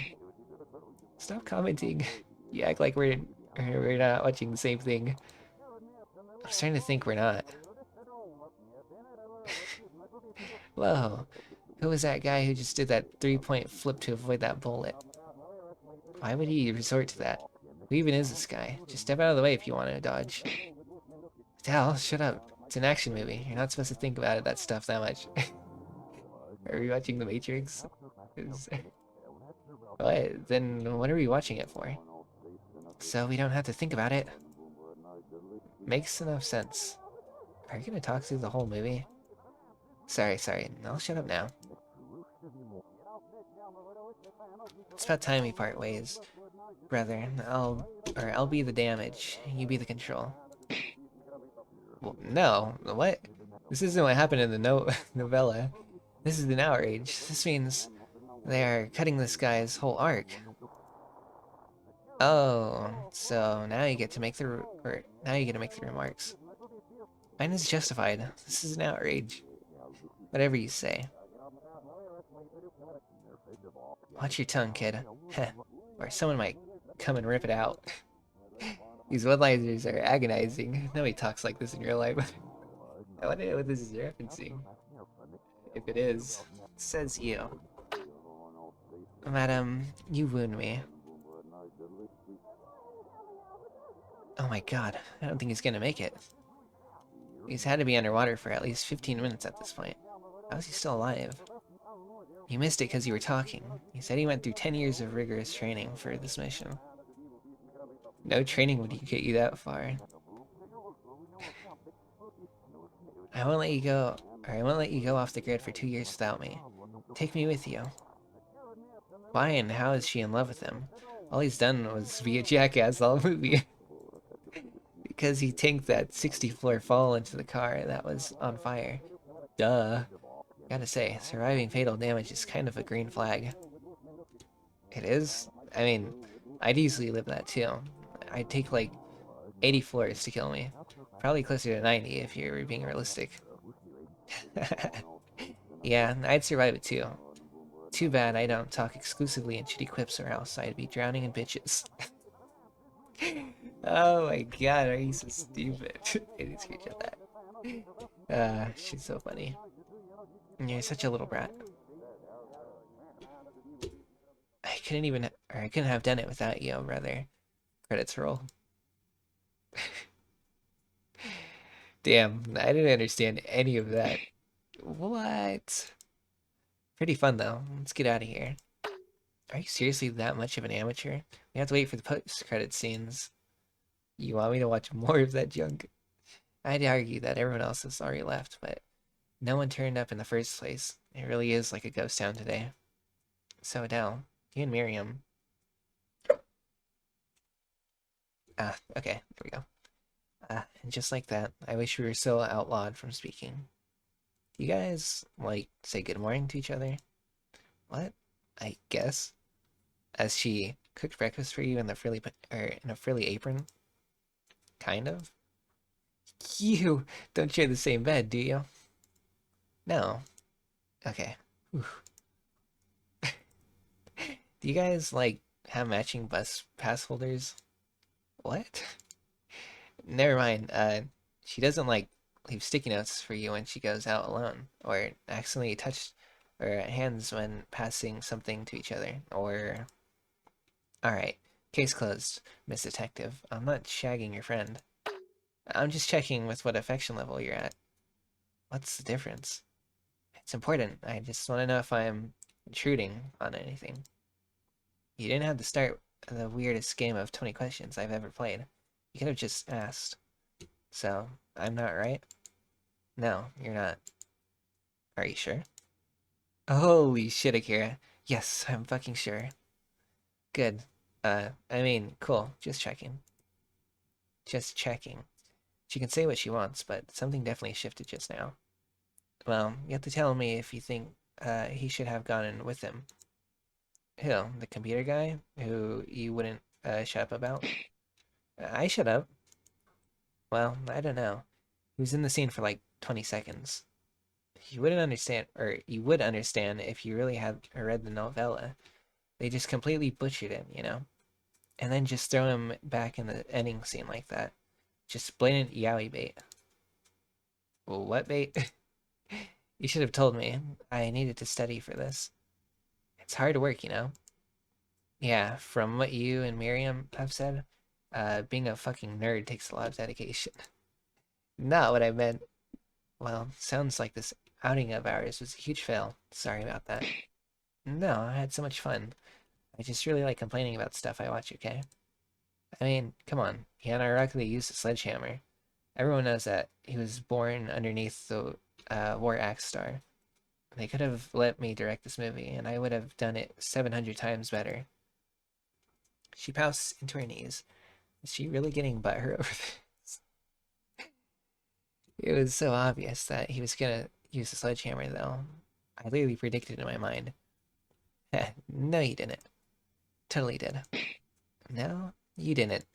Stop commenting. You act like we're not watching the same thing. I'm starting to think we're not. Whoa. Who was that guy who just did that 3-point flip to avoid that bullet? Why would he resort to that? Who even is this guy? Just step out of the way if you want to dodge. Dal, shut up. It's an action movie. You're not supposed to think about that stuff that much. Are we watching The Matrix? What? Then what are we watching it for? So we don't have to think about it. Makes enough sense. Are you gonna talk through the whole movie? Sorry. I'll shut up now. It's about time we part ways. Brother, I'll be the damage. You be the control. Well, no. What? This isn't what happened in the novella. This is an outrage. This means they are cutting this guy's whole arc. Oh, so now you get to make the remarks. Mine is justified. This is an outrage. Whatever you say. Watch your tongue, kid. Heh. Or someone might come and rip it out. These one-liners are agonizing. Nobody talks like this in real life. I wonder what this is referencing. If it is, it says you. Madam, you wound me. Oh my god, I don't think he's gonna make it. He's had to be underwater for at least 15 minutes at this point. How is he still alive? You missed it because you were talking. He said he went through 10 years of rigorous training for this mission. No training would get you that far. I won't let you go or I won't let you go off the grid for 2 years without me. Take me with you. Why and how is she in love with him? All he's done was be a jackass all movie. Because he tanked that 60-floor fall into the car that was on fire. Duh. Gotta say, surviving fatal damage is kind of a green flag. It is? I mean, I'd easily live that too. I'd take like 80 floors to kill me. Probably closer to 90 if you're being realistic. Yeah, I'd survive it too. Too bad I don't talk exclusively in shitty quips or else I'd be drowning in bitches. Oh my god, are you so stupid? I need to screenshot that. She's so funny. You're such a little brat. I couldn't have done it without you, brother. Credits roll. Damn, I didn't understand any of that. What? Pretty fun though. Let's get out of here. Are you seriously that much of an amateur? We have to wait for the post-credit scenes. You want me to watch more of that junk? I'd argue that everyone else has already left, but no one turned up in the first place. It really is like a ghost town today. So, Adele, you and Miriam. Ah, okay, there we go. And just like that, I wish we were still outlawed from speaking. You guys, like, say good morning to each other? What? I guess. As she cooked breakfast for you in a frilly apron? Kind of? You don't share the same bed, do you? No. Okay. Do you guys, like, have matching bus pass holders? What? Never mind. She doesn't, like, leave sticky notes for you when she goes out alone, or accidentally touch her hands when passing something to each other, or... Alright, case closed, Miss Detective. I'm not shagging your friend. I'm just checking with what affection level you're at. What's the difference? It's important. I just want to know if I'm intruding on anything. You didn't have to start the weirdest game of 20 questions I've ever played. You could have just asked. So, I'm not right? No, you're not. Are you sure? Holy shit, Akira. Yes, I'm fucking sure. Good. I mean, cool. Just checking. Just checking. She can say what she wants, but something definitely shifted just now. Well, you have to tell me if you think he should have gone in with him. Who? The computer guy? Who you wouldn't shut up about? I shut up. Well, I don't know. He was in the scene for like 20 seconds. You wouldn't understand, or you would understand if you really had read the novella. They just completely butchered him, you know? And then just throw him back in the ending scene like that. Just blatant yaoi bait. Well, what bait? You should have told me. I needed to study for this. It's hard work, you know? Yeah, from what you and Miriam have said, being a fucking nerd takes a lot of dedication. Not what I meant. Well, sounds like this outing of ours was a huge fail. Sorry about that. No, I had so much fun. I just really like complaining about stuff I watch, okay? I mean, come on. He unironically used a sledgehammer. Everyone knows that. He was born underneath the War Axe Star. They could have let me direct this movie, and I would have done it 700 times better. She pouts into her knees. Is she really getting butthurt over this? It was so obvious that he was gonna use the sledgehammer, though. I literally predicted in my mind. No, you didn't. Totally did. No, you didn't.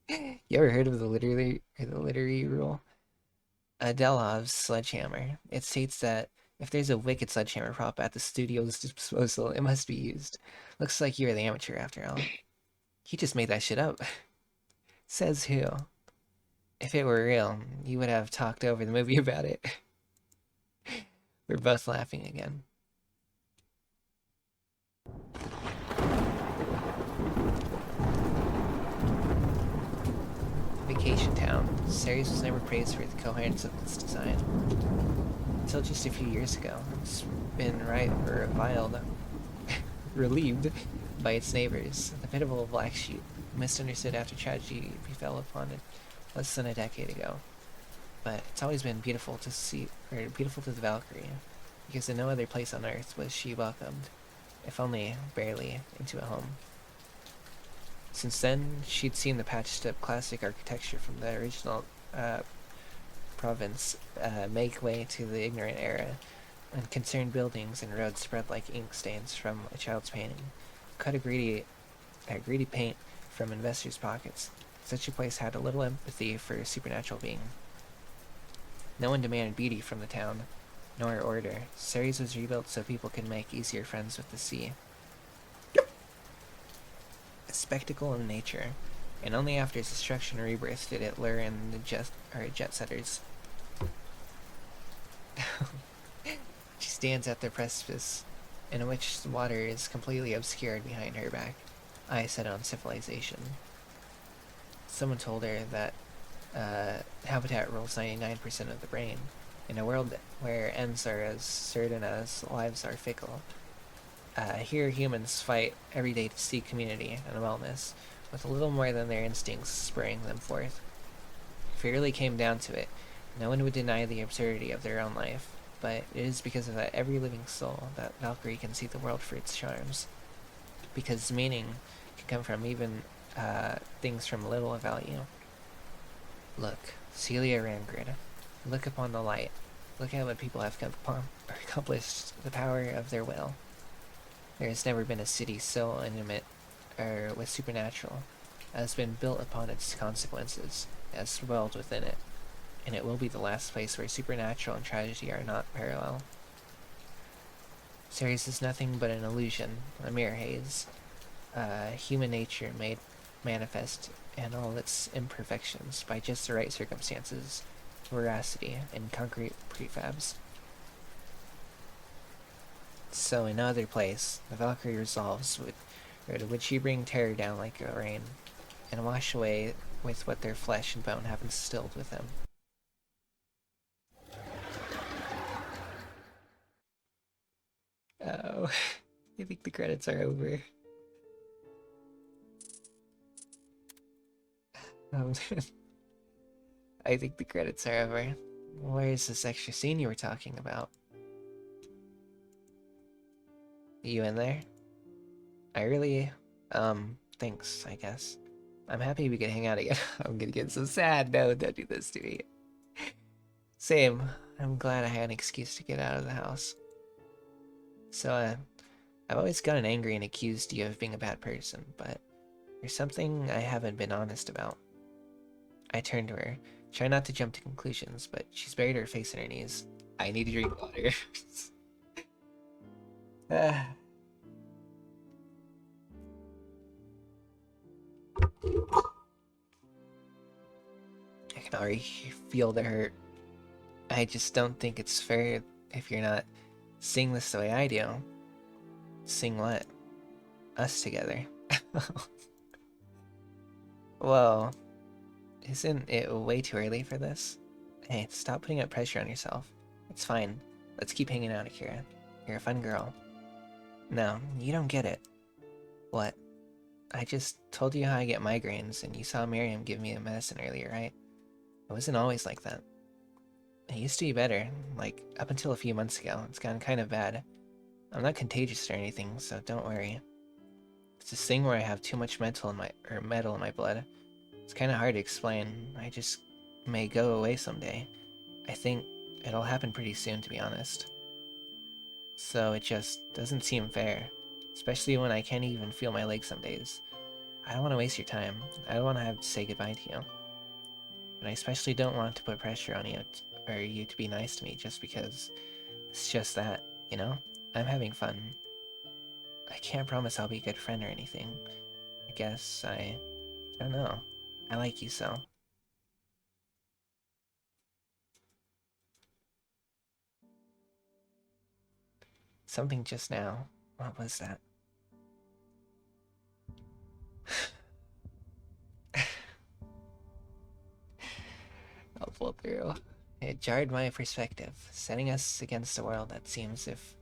You ever heard of the literary rule? Adelov's sledgehammer. It states that if there's a wicked sledgehammer prop at the studio's disposal, it must be used. Looks like you're the amateur after all. He just made that shit up. Says who? If it were real, you would have talked over the movie about it. We're both laughing again. Vacation Town. Series was never praised for the coherence of its design. Until just a few years ago. It's been reviled, relieved by its neighbors. The pitiful black sheep, misunderstood after tragedy befell upon it less than a decade ago. but it's always been beautiful to see, or beautiful to the Valkyrie, because in no other place on Earth was she welcomed, if only barely, into a home. Since then, she'd seen the patched-up classic architecture from the original province make way to the ignorant era, and concerned buildings and roads spread like ink stains from a child's painting. Cut a greedy paint from investors' pockets. Such a place had a little empathy for a supernatural being. No one demanded beauty from the town, nor order. Ceres was rebuilt so people could make easier friends with the sea. A spectacle in nature, and only after its destruction and rebirth did it lure in the jet setters. She stands at the precipice, in which the water is completely obscured behind her back, eyes set on civilization. Someone told her that habitat rules 99% of the brain. In a world where ends are as certain as lives are fickle, here humans fight every day to seek community and wellness, with a little more than their instincts spurring them forth. If it really came down to it, no one would deny the absurdity of their own life, but it is because of that every living soul that Valkyrie can see the world for its charms. Because meaning can come from even things from little value. Look, Celia Rangrid. Look upon the light. Look at what people have accomplished, the power of their will. There has never been a city so intimate or with supernatural as been built upon its consequences, as dwelled within it, and it will be the last place where supernatural and tragedy are not parallel. Ceres is nothing but an illusion, a mere haze, human nature made manifest in all its imperfections by just the right circumstances, veracity, and concrete prefabs. So in no other place, the Valkyrie resolves would she bring terror down like a rain, and wash away with what their flesh and bone have instilled with them. Oh, I think the credits are over. I think the credits are over. Where's this extra scene you were talking about? You in there? I really, thanks, I guess. I'm happy we could hang out again. I'm gonna get so sad. No, don't do this to me. Same. I'm glad I had an excuse to get out of the house. So, I've always gotten angry and accused you of being a bad person, but there's something I haven't been honest about. I turned to her, trying not to jump to conclusions, but she's buried her face in her knees. I need to drink water. I can already feel the hurt. I just don't think it's fair if you're not seeing this the way I do. Seeing what? Us together. Whoa. Isn't it way too early for this? Hey, stop putting up pressure on yourself. It's fine. Let's keep hanging out, Akira. You're a fun girl. No, you don't get it. What? I just told you how I get migraines, and you saw Miriam give me a medicine earlier, right? It wasn't always like that. It used to be better, like, up until a few months ago. It's gotten kind of bad. I'm not contagious or anything, so don't worry. It's this thing where I have too much metal in my blood. It's kind of hard to explain. I just may go away someday. I think it'll happen pretty soon, to be honest. So it just doesn't seem fair, especially when I can't even feel my legs some days. I don't want to waste your time. I don't want to have to say goodbye to you. And I especially don't want to put pressure on you, or you to be nice to me just because it's just that, you know? I'm having fun. I can't promise I'll be a good friend or anything. I guess I don't know. I like you so. Something just now. What was that? I'll pull through. It jarred my perspective, setting us against a world that seems if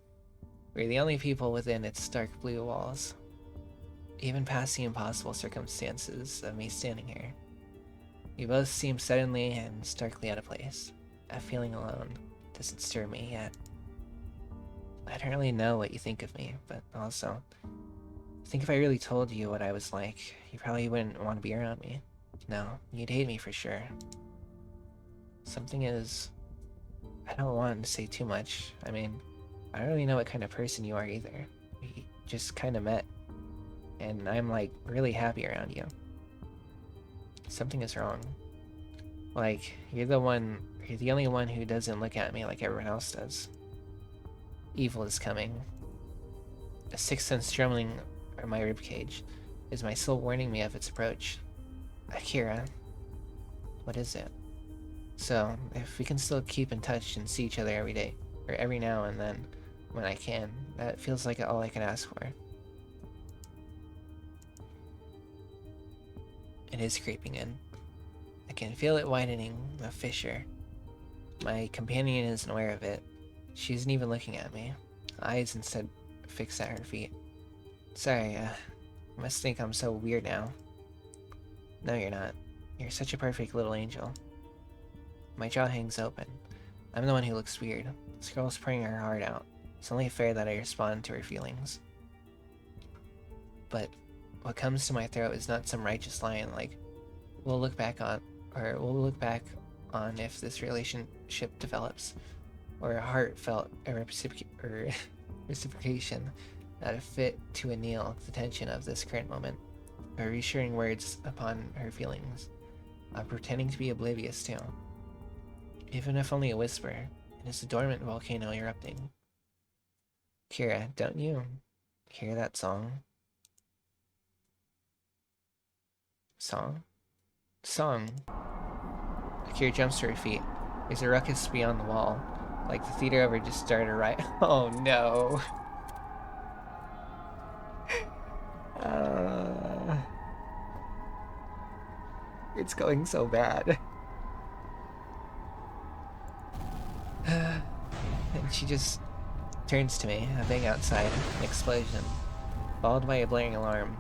we're the only people within its dark blue walls. Even past the impossible circumstances of me standing here. We both seem suddenly and starkly out of place. That feeling alone doesn't stir me yet. I don't really know what you think of me, but also, I think if I really told you what I was like, you probably wouldn't want to be around me. No, you'd hate me for sure. Something is... I don't want to say too much. I mean, I don't really know what kind of person you are either. We just kind of met, and I'm like really happy around you. Something is wrong. Like, you're the only one who doesn't look at me like everyone else does. Evil is coming. A sixth sense drumming on my ribcage. Is my soul warning me of its approach? Akira, what is it? So, if we can still keep in touch and see each other every day, or every now and then, when I can, that feels like all I can ask for. It is creeping in. I can feel it widening, a fissure. My companion isn't aware of it. She isn't even looking at me. Eyes instead fixed at her feet. Sorry, you must think I'm so weird now. No, you're not. You're such a perfect little angel. My jaw hangs open. I'm the one who looks weird. This girl's praying her heart out. It's only fair that I respond to her feelings. But what comes to my throat is not some righteous line like, we'll look back on if this relationship develops, or a heartfelt reciprocation that fit to anneal the tension of this current moment, or reassuring words upon her feelings. I'm pretending to be oblivious too. Even if only a whisper, it is a dormant volcano erupting. Kira, don't you hear that song? Song? Song! Akira jumps to her feet. There's a ruckus beyond the wall, like the theater over just started right. Oh no! It's going so bad. And she just turns to me, a bang outside, an explosion, followed by a blaring alarm.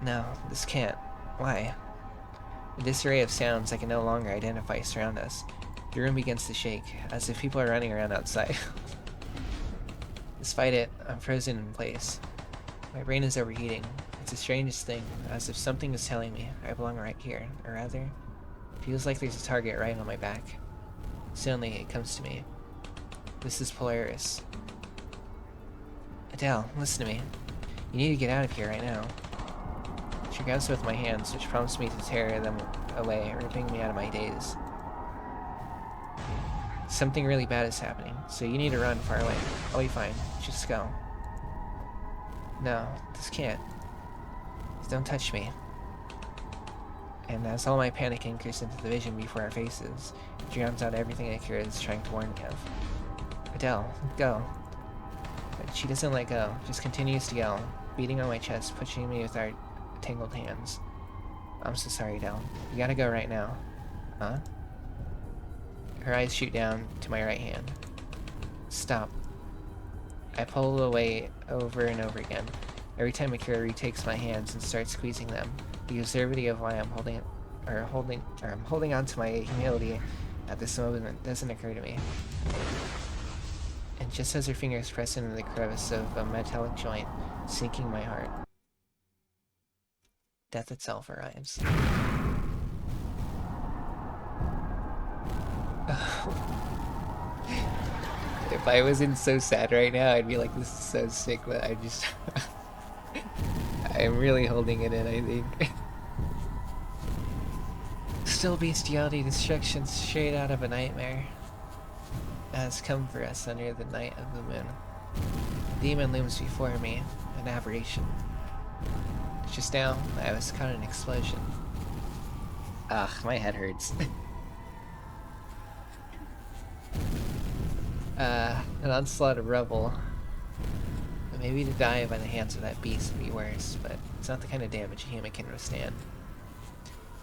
No, this can't. Why? In this array of sounds I can no longer identify surround us. The room begins to shake, as if people are running around outside. Despite it, I'm frozen in place. My brain is overheating. It's the strangest thing, as if something is telling me I belong right here, or rather, it feels like there's a target right on my back. Suddenly, it comes to me. This is Polaris. Adele, listen to me. You need to get out of here right now. She grabs with my hands, which prompts me to tear them away, ripping me out of my daze. Something really bad is happening, so you need to run far away. I'll be fine. Just go. No, this can't. Don't touch me. And as all my panic anchors into the vision before our faces, it drowns out everything Akira is trying to warn me of. Adele, go. But she doesn't let go, just continues to yell, beating on my chest, pushing me with our tangled hands. I'm so sorry, Adele. You gotta go right now. Huh? Her eyes shoot down to my right hand. Stop. I pull away over and over again. Every time Akira retakes my hands and starts squeezing them, the absurdity of why I'm holding on to my humility at this moment doesn't occur to me. And just as her fingers press into the crevice of a metallic joint, sinking my heart, death itself arrives. If I wasn't so sad right now, I'd be like, this is so sick, but I just... I'm really holding it in, I think. Still bestiality, destruction straight out of a nightmare has come for us under the night of the moon. A demon looms before me, an aberration. Just now, I was caught in an explosion. Ugh, my head hurts. An onslaught of rubble. Maybe to die by the hands of that beast would be worse, but it's not the kind of damage a human can withstand.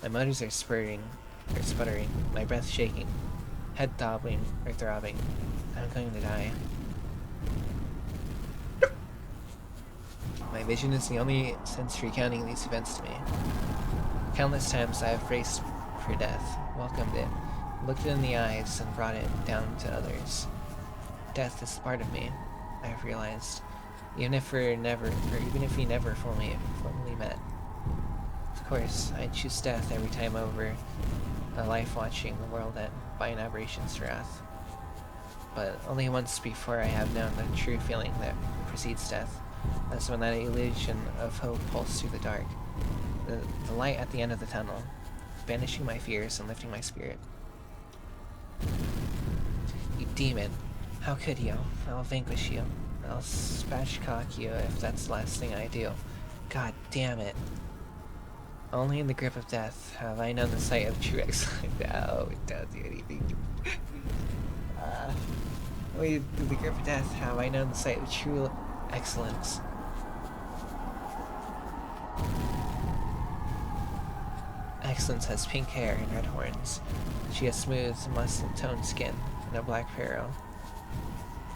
My motors are sputtering, my breath shaking, head throbbing. I'm going to die. My vision is the only sense recounting these events to me. Countless times I have braced for death, welcomed it, Looked it in the eyes and brought it down to others. Death is part of me, I've realized. Even if we never formally met. Of course, I'd choose death every time over a life watching the world end by an Aberrations' wrath. But only once before I have known the true feeling that precedes death. That's when that illusion of hope pulsed through the dark. The light at the end of the tunnel, banishing my fears and lifting my spirit. You demon! How could you? I'll vanquish you. I'll spatchcock you if that's the last thing I do. God damn it. Only in the grip of death have I known the sight of true excellence. No, it doesn't do anything. Only in the grip of death have I known the sight of true excellence. Excellence has pink hair and red horns. She has smooth, muscle-toned skin and a black pharaoh.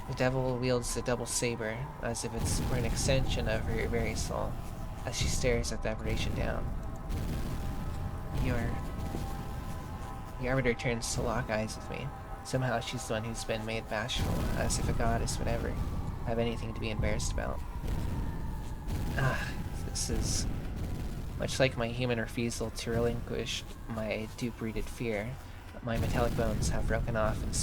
The devil wields the double saber, as if it were an extension of her very soul, as she stares at the aberration down. The Arbiter turns to lock eyes with me. Somehow she's the one who's been made bashful, as if a goddess would ever have anything to be embarrassed about. This is much like my human refusal to relinquish my deep-rooted fear. My metallic bones have broken off and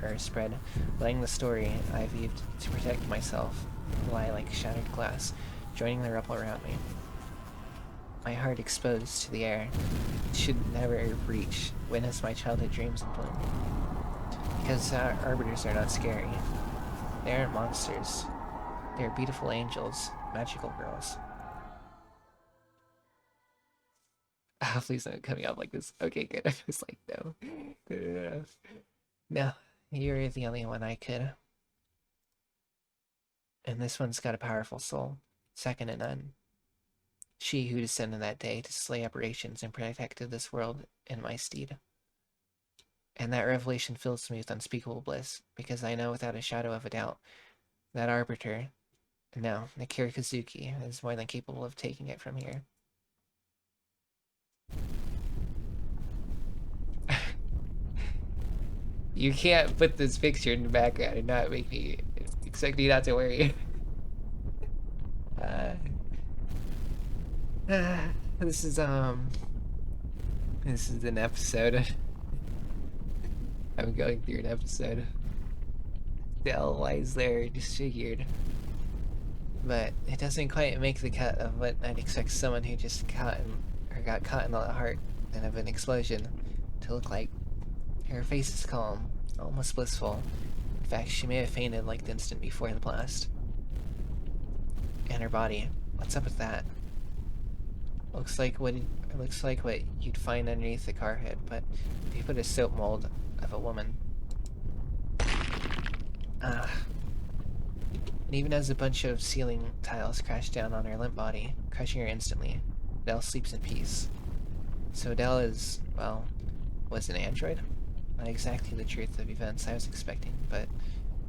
are spread, letting the story I've weaved to protect myself lie like shattered glass, joining the rubble around me. My heart exposed to the air. It should never reach, witness my childhood dreams in bloom. Because Arbiters are not scary. They aren't monsters. They're beautiful angels, magical girls. Please don't cut me off like this. Okay, good. I was like, no. No, you're the only one I could. And this one's got a powerful soul, second to none. She who descended that day to slay Aberrations and protected this world in my stead. And that revelation fills me with unspeakable bliss, because I know without a shadow of a doubt that Arbiter, no, Akira Kazuki, is more than capable of taking it from here. You can't put this picture in the background and not make me expect you not to worry. This is an episode. I'm going through an episode. Dell lies there disfigured. But it doesn't quite make the cut of what I'd expect someone who just got caught in the heart and of an explosion to look like. Her face is calm, almost blissful. In fact, she may have fainted like the instant before the blast. And her body, what's up with that? Looks like what you'd find underneath the car hood, but if you put a soap mold of a woman. And even as a bunch of ceiling tiles crash down on her limp body, crushing her instantly, Dell sleeps in peace. So Dell is, well, was an android? Not exactly the truth of events I was expecting, but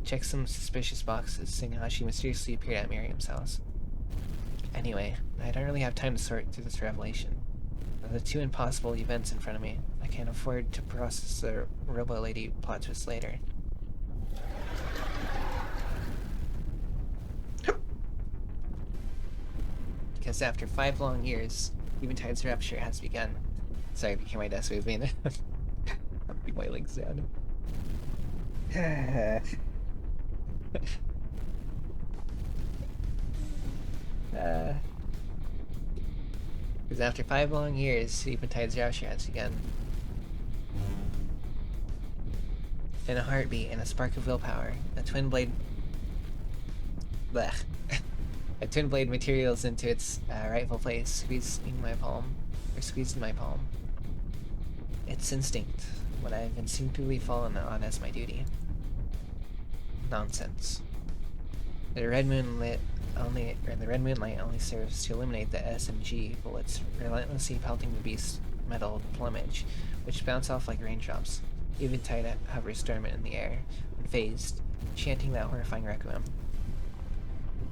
checked some suspicious boxes, seeing how she mysteriously appeared at Miriam's house. Anyway, I don't really have time to sort through this revelation. The two impossible events in front of me. I can't afford to process the Robo-Lady plot twist later. Because after 5 long years, Eventide's rapture has begun. Sorry if you hear my desk moving. I'm putting my legs down. Because after 5 long years, Eventide's rapture has begun. In a heartbeat and a spark of willpower, a twin blade materials into its rightful place, squeezed in my palm. It's instinct, what I've instinctively fallen on as my duty. Nonsense. The red moonlight only serves to illuminate the SMG bullets relentlessly pelting the beast's metal plumage, which bounce off like raindrops. Eventide hovers dormant in the air, unfazed, chanting that horrifying requiem.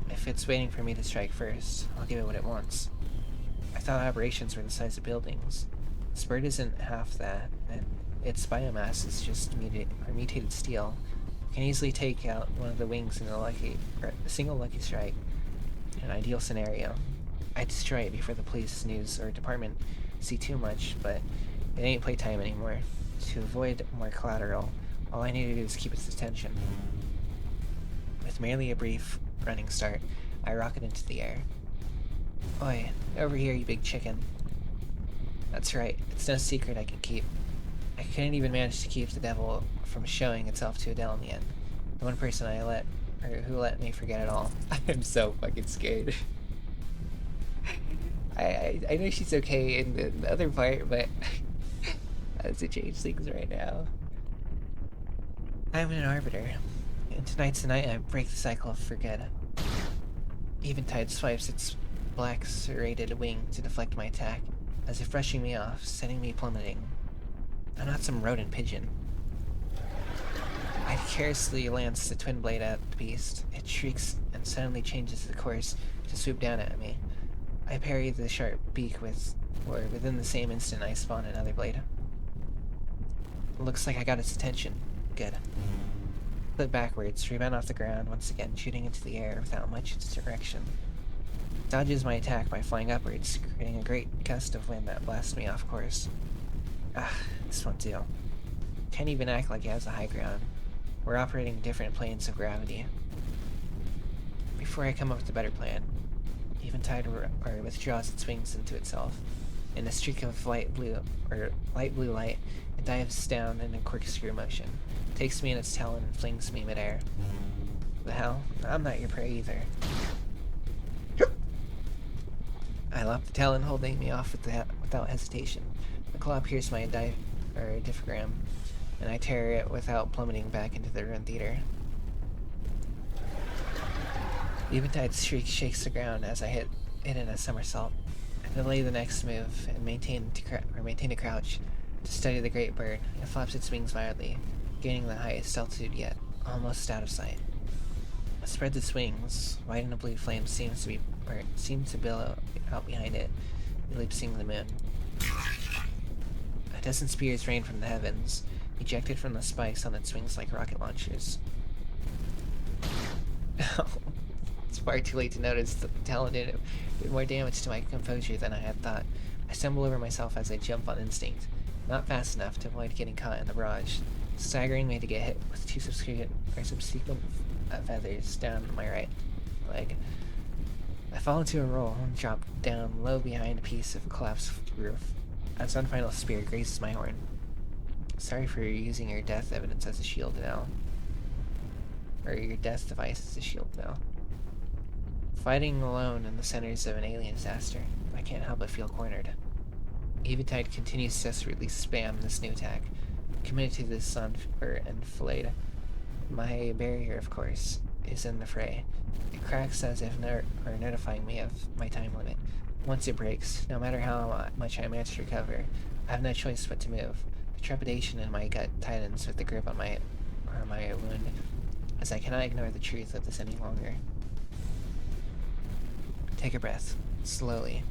If it's waiting for me to strike first, I'll give it what it wants. I thought Aberrations were the size of buildings. This bird isn't half that, and Its biomass is just mutated steel. Can easily take out one of the wings in a single lucky strike. In an ideal scenario, I'd destroy it before the police, news, or department see too much, but it ain't playtime anymore. To avoid more collateral, all I need to do is keep its attention. With merely a brief running start, I rocket into the air. Oi, over here, you big chicken. That's right, it's no secret I can keep. I couldn't even manage to keep the devil from showing itself to Adele in the end. The one person who let me forget it all. I'm so fucking scared. I know she's okay in the other part, but I have to change things right now. I'm an Arbiter, and tonight's the night I break the cycle for good. Eventide swipes its black serrated wing to deflect my attack, as if brushing me off, sending me plummeting. I'm not some rodent pigeon. I carelessly lance the twin blade at the beast. It shrieks and suddenly changes the course to swoop down at me. I parry the sharp beak within the same instant I spawn another blade. Looks like I got its attention. Good. Flip backwards, rebound off the ground, once again shooting into the air without much direction. Dodges my attack by flying upwards, creating a great gust of wind that blasts me off course. This won't do. Can't even act like it has a high ground. We're operating different planes of gravity. Before I come up with a better plan, Eventide withdraws its wings into itself. In a streak of light blue light, it dives down in a corkscrew motion, takes me in its talon and flings me midair. The hell? I'm not your prey either. I lop the talon, holding me off without hesitation. The claw pierces my diaphragm, and I tear it without plummeting back into the ruined theater. Eventide's shriek shakes the ground as I hit it in a somersault. I delay the next move and maintain a crouch to study the great bird. It flaps its wings wildly, gaining the highest altitude yet, almost out of sight. It spreads its wings. White and a blue flame seem to billow out behind it, eclipsing the moon. A dozen spears rain from the heavens, ejected from the spikes on its wings like rocket launchers. It's far too late to notice that the talon did more damage to my composure than I had thought. I stumble over myself as I jump on instinct, not fast enough to avoid getting caught in the barrage, staggering me to get hit with two subsequent feathers down my right leg. I fall into a roll and drop down low behind a piece of collapsed roof, as one final spear grazes my horn. Sorry for using your death evidence as a shield now. Or your death device as a shield now. Fighting alone in the centers of an alien disaster, I can't help but feel cornered. Eventide continues to desperately spam this new attack, committed to this enfilade. My barrier, of course, is in the fray. It cracks as if notifying me of my time limit. Once it breaks, no matter how much I manage to recover, I have no choice but to move. The trepidation in my gut tightens with the grip on my wound, as I cannot ignore the truth of this any longer. Take a breath, slowly.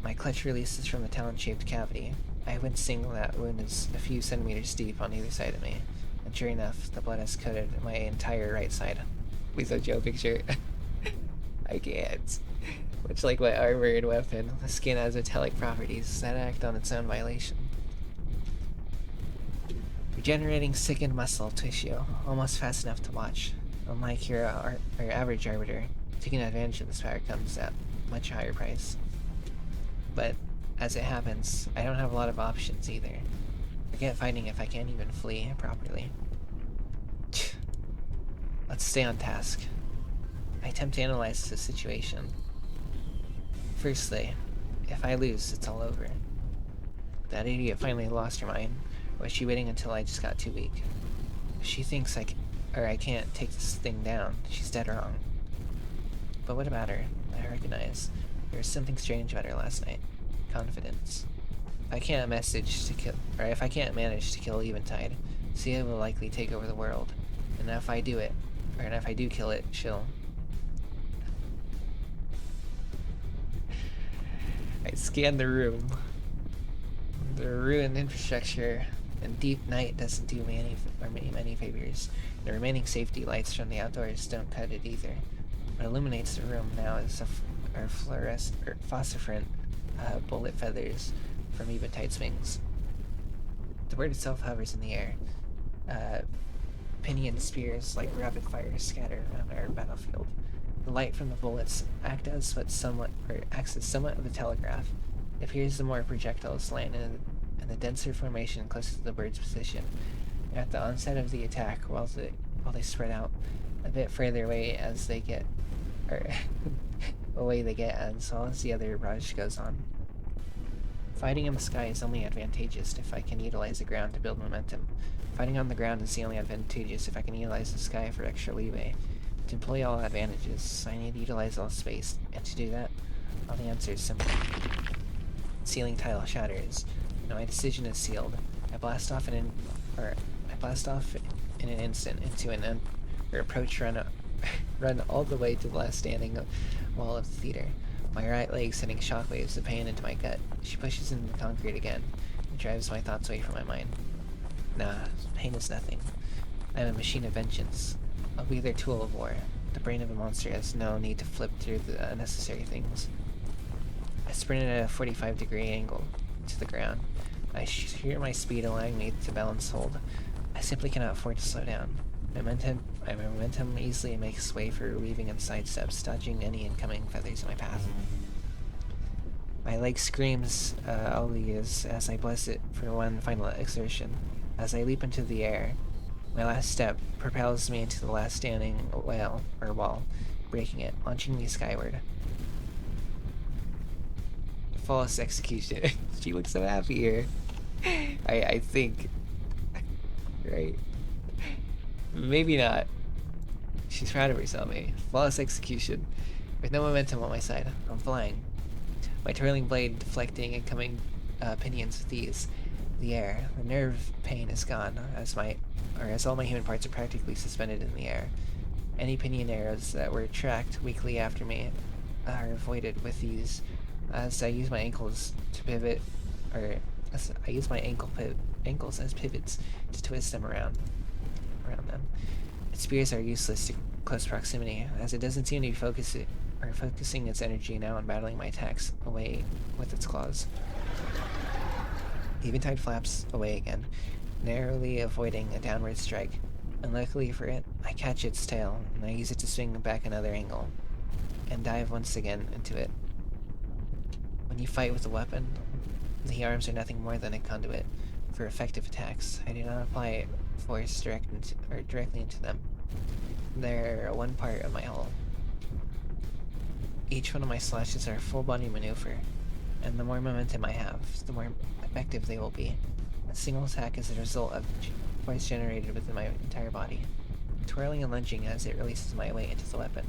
My clutch releases from the talon-shaped cavity. I wincing that wound is a few centimeters deep on either side of me, and sure enough, the blood has coated my entire right side. Please don't show a picture. I can't. Much like my armor and weapon, the skin has metallic properties that act on its own violation. Regenerating sickened muscle tissue, almost fast enough to watch. Unlike your average Arbiter, taking advantage of this power comes at a much higher price. But, as it happens, I don't have a lot of options either. Forget fighting if I can't even flee properly. Let's stay on task. I attempt to analyze the situation. Firstly, if I lose, it's all over. That idiot finally lost her mind, or was she waiting until I just got too weak? If she thinks I can't take this thing down, she's dead wrong. But what about her? I recognize there was something strange about her last night. Confidence. If I can't manage to kill Eventide, Sia will likely take over the world. And if I do kill it, she'll... I scanned the room. The ruined infrastructure and deep night doesn't do me many favors. The remaining safety lights from the outdoors don't cut it either. What illuminates the room now is phosphorescent bullet feathers from Eventide wings. The word itself hovers in the air. Pinion spears like rapid fire scatter around our battlefield. The light from the bullets acts as somewhat of a telegraph. It appears the more projectiles land in the denser formation closest to the bird's position. At the onset of the attack, while they spread out a bit further away as they get, as well as the other barrage goes on. Fighting in the sky is only advantageous if I can utilize the ground to build momentum. Fighting on the ground is the only advantageous if I can utilize the sky for extra leeway. To employ all advantages, I need to utilize all space, and to do that, well, the answer is simple. Ceiling tile shatters. When my decision is sealed, I blast off in an instant into an approach run all the way to the last standing wall of the theater. My right leg sending shockwaves of pain into my gut. She pushes into the concrete again and drives my thoughts away from my mind. Nah, pain is nothing. I am a machine of vengeance. I'll be their tool of war. The brain of a monster has no need to flip through the unnecessary things. I sprinted at a 45-degree angle to the ground. I shear my speed, allowing me to balance hold. I simply cannot afford to slow down. My momentum easily makes way for weaving and sidesteps, dodging any incoming feathers in my path. My leg screams alleluias as I bless it for one final exertion. As I leap into the air, my last step propels me into the last standing wall, breaking it, launching me skyward. Flawless execution. She looks so happy here. I think. Right. Maybe not. She's proud of herself, eh? Flawless execution. With no momentum on my side, I'm flying. My twirling blade deflecting incoming pinions with ease. The air. The nerve pain is gone, as all my human parts are practically suspended in the air. Any pinion arrows that were tracked weakly after me are avoided with ease, as I use my ankles to pivot, as I use my ankles as pivots to twist them around them. Its spears are useless to close proximity, as it doesn't seem to be focusing its energy now on battling my attacks away with its claws. The Eventide flaps away again, narrowly avoiding a downward strike. Unluckily for it, I catch its tail, and I use it to swing back another angle, and dive once again into it. When you fight with a weapon, the arms are nothing more than a conduit for effective attacks. I do not apply force directly into them. They're one part of my whole. Each one of my slashes are a full body maneuver, and the more momentum I have, the more effective they will be. A single attack is a result of force generated within my entire body, twirling and lunging as it releases my weight into the weapon,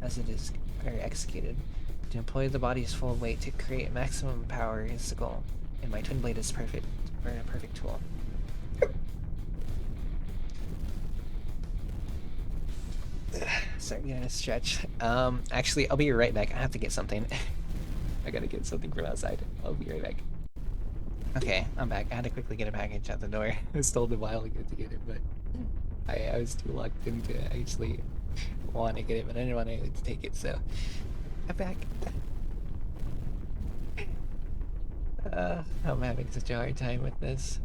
as it is executed. To employ the body's full weight to create maximum power is the goal, and my twin blade is a perfect tool. Sorry, I'm gonna stretch. Actually, I'll be right back. I have to get something. I gotta get something from outside. I'll be right back. Okay, I'm back. I had to quickly get a package out the door. I was told a while ago to get it, but I was too locked in to actually want to get it, but I didn't want to take it, so I'm back. I'm having such a hard time with this.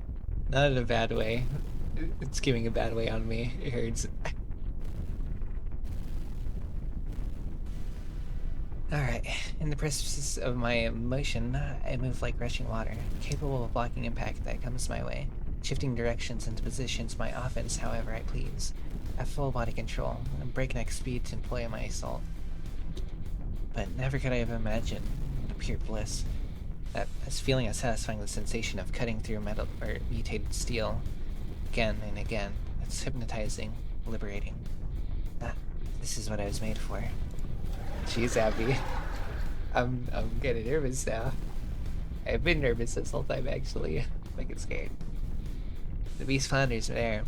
Not in a bad way. It's giving a bad way on me. It hurts. Alright, in the precipice of my motion, I move like rushing water, capable of blocking impact that comes my way, shifting directions and positions my offense however I please. I have full body control, and breakneck speed to employ my assault. But never could I have imagined the pure bliss, that feeling as satisfying the sensation of cutting through metal or mutated steel again and again. It's hypnotizing, liberating. This is what I was made for. She's happy. I'm getting nervous now. I've been nervous this whole time, actually. I get scared. The beast flounders there,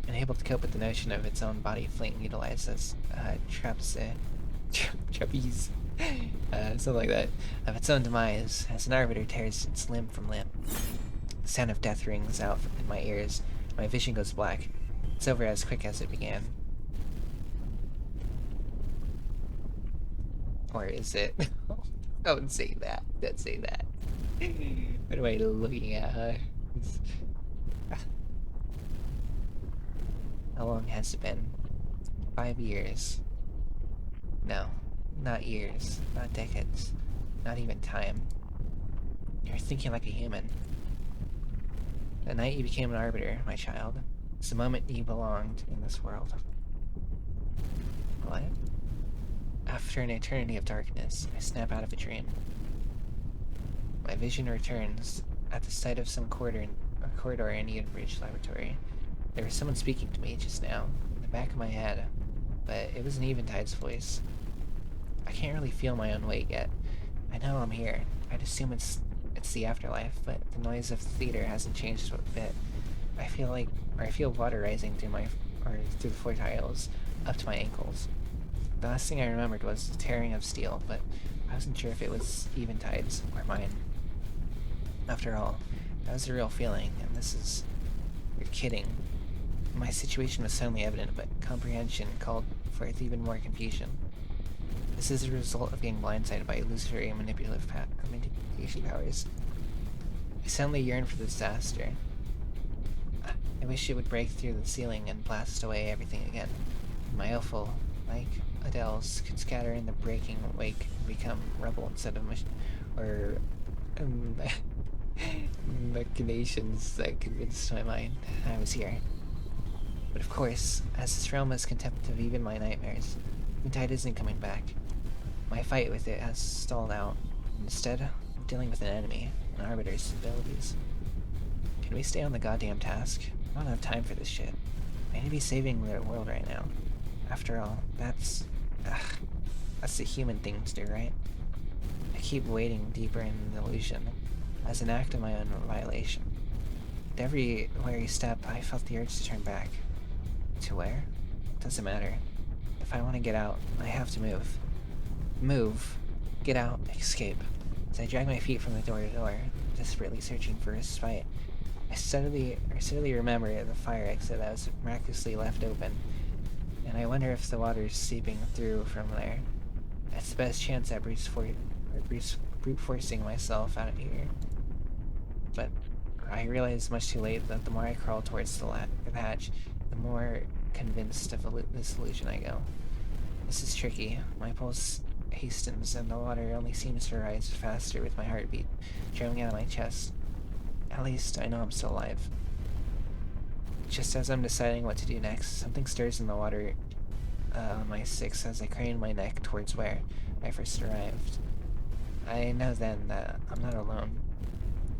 unable to cope with the notion of its own body fleeing utilized as trapeze, something like that, of its own demise, as an arbiter tears its limb from limb. The sound of death rings out in my ears. My vision goes black. It's over as quick as it began. Or is it? Don't say that. Don't say that. What am I looking at, huh? How long has it been? 5 years. No, not years, not decades, not even time. You're thinking like a human. The night you became an arbiter, my child, it's the moment you belonged in this world. What? After an eternity of darkness, I snap out of a dream. My vision returns at the sight of some corridor in Edenbridge Laboratory. There was someone speaking to me just now, in the back of my head, but it was an Eventide's voice. I can't really feel my own weight yet. I know I'm here. I'd assume it's the afterlife, but the noise of the theater hasn't changed a bit. I feel water rising through the floor tiles up to my ankles. The last thing I remembered was the tearing of steel, but I wasn't sure if it was Eventide's or mine. After all, that was the real feeling, and this is... You're kidding. My situation was suddenly evident, but comprehension called forth even more confusion. This is a result of being blindsided by illusory manipulation powers. I suddenly yearn for the disaster. I wish it would break through the ceiling and blast away everything again. My awful, like Adele's, could scatter in the breaking wake and become rubble instead of machinations that convinced my mind I was here. But of course, as this realm is contempt of even my nightmares, Eventide isn't coming back. My fight with it has stalled out. Instead, I'm dealing with an enemy, an Arbiter's abilities. Can we stay on the goddamn task? I don't have time for this shit. I need to be saving the world right now. After all, that's the human thing to do, right? I keep wading deeper in the illusion, as an act of my own violation. With every wary step, I felt the urge to turn back. To where? Doesn't matter. If I want to get out, I have to move. Move. Get out. Escape. As I drag my feet from the door to door, desperately searching for respite, I suddenly remember the fire exit that was miraculously left open, and I wonder if the water's seeping through from there. That's the best chance at brute forcing myself out of here. But I realize much too late that the more I crawl towards the hatch, the more convinced of this illusion I go. This is tricky. My pulse hastens, and the water only seems to rise faster with my heartbeat drumming out of my chest. At least I know I'm still alive. Just as I'm deciding what to do next, something stirs in the water on my six as I crane my neck towards where I first arrived. I know then that I'm not alone.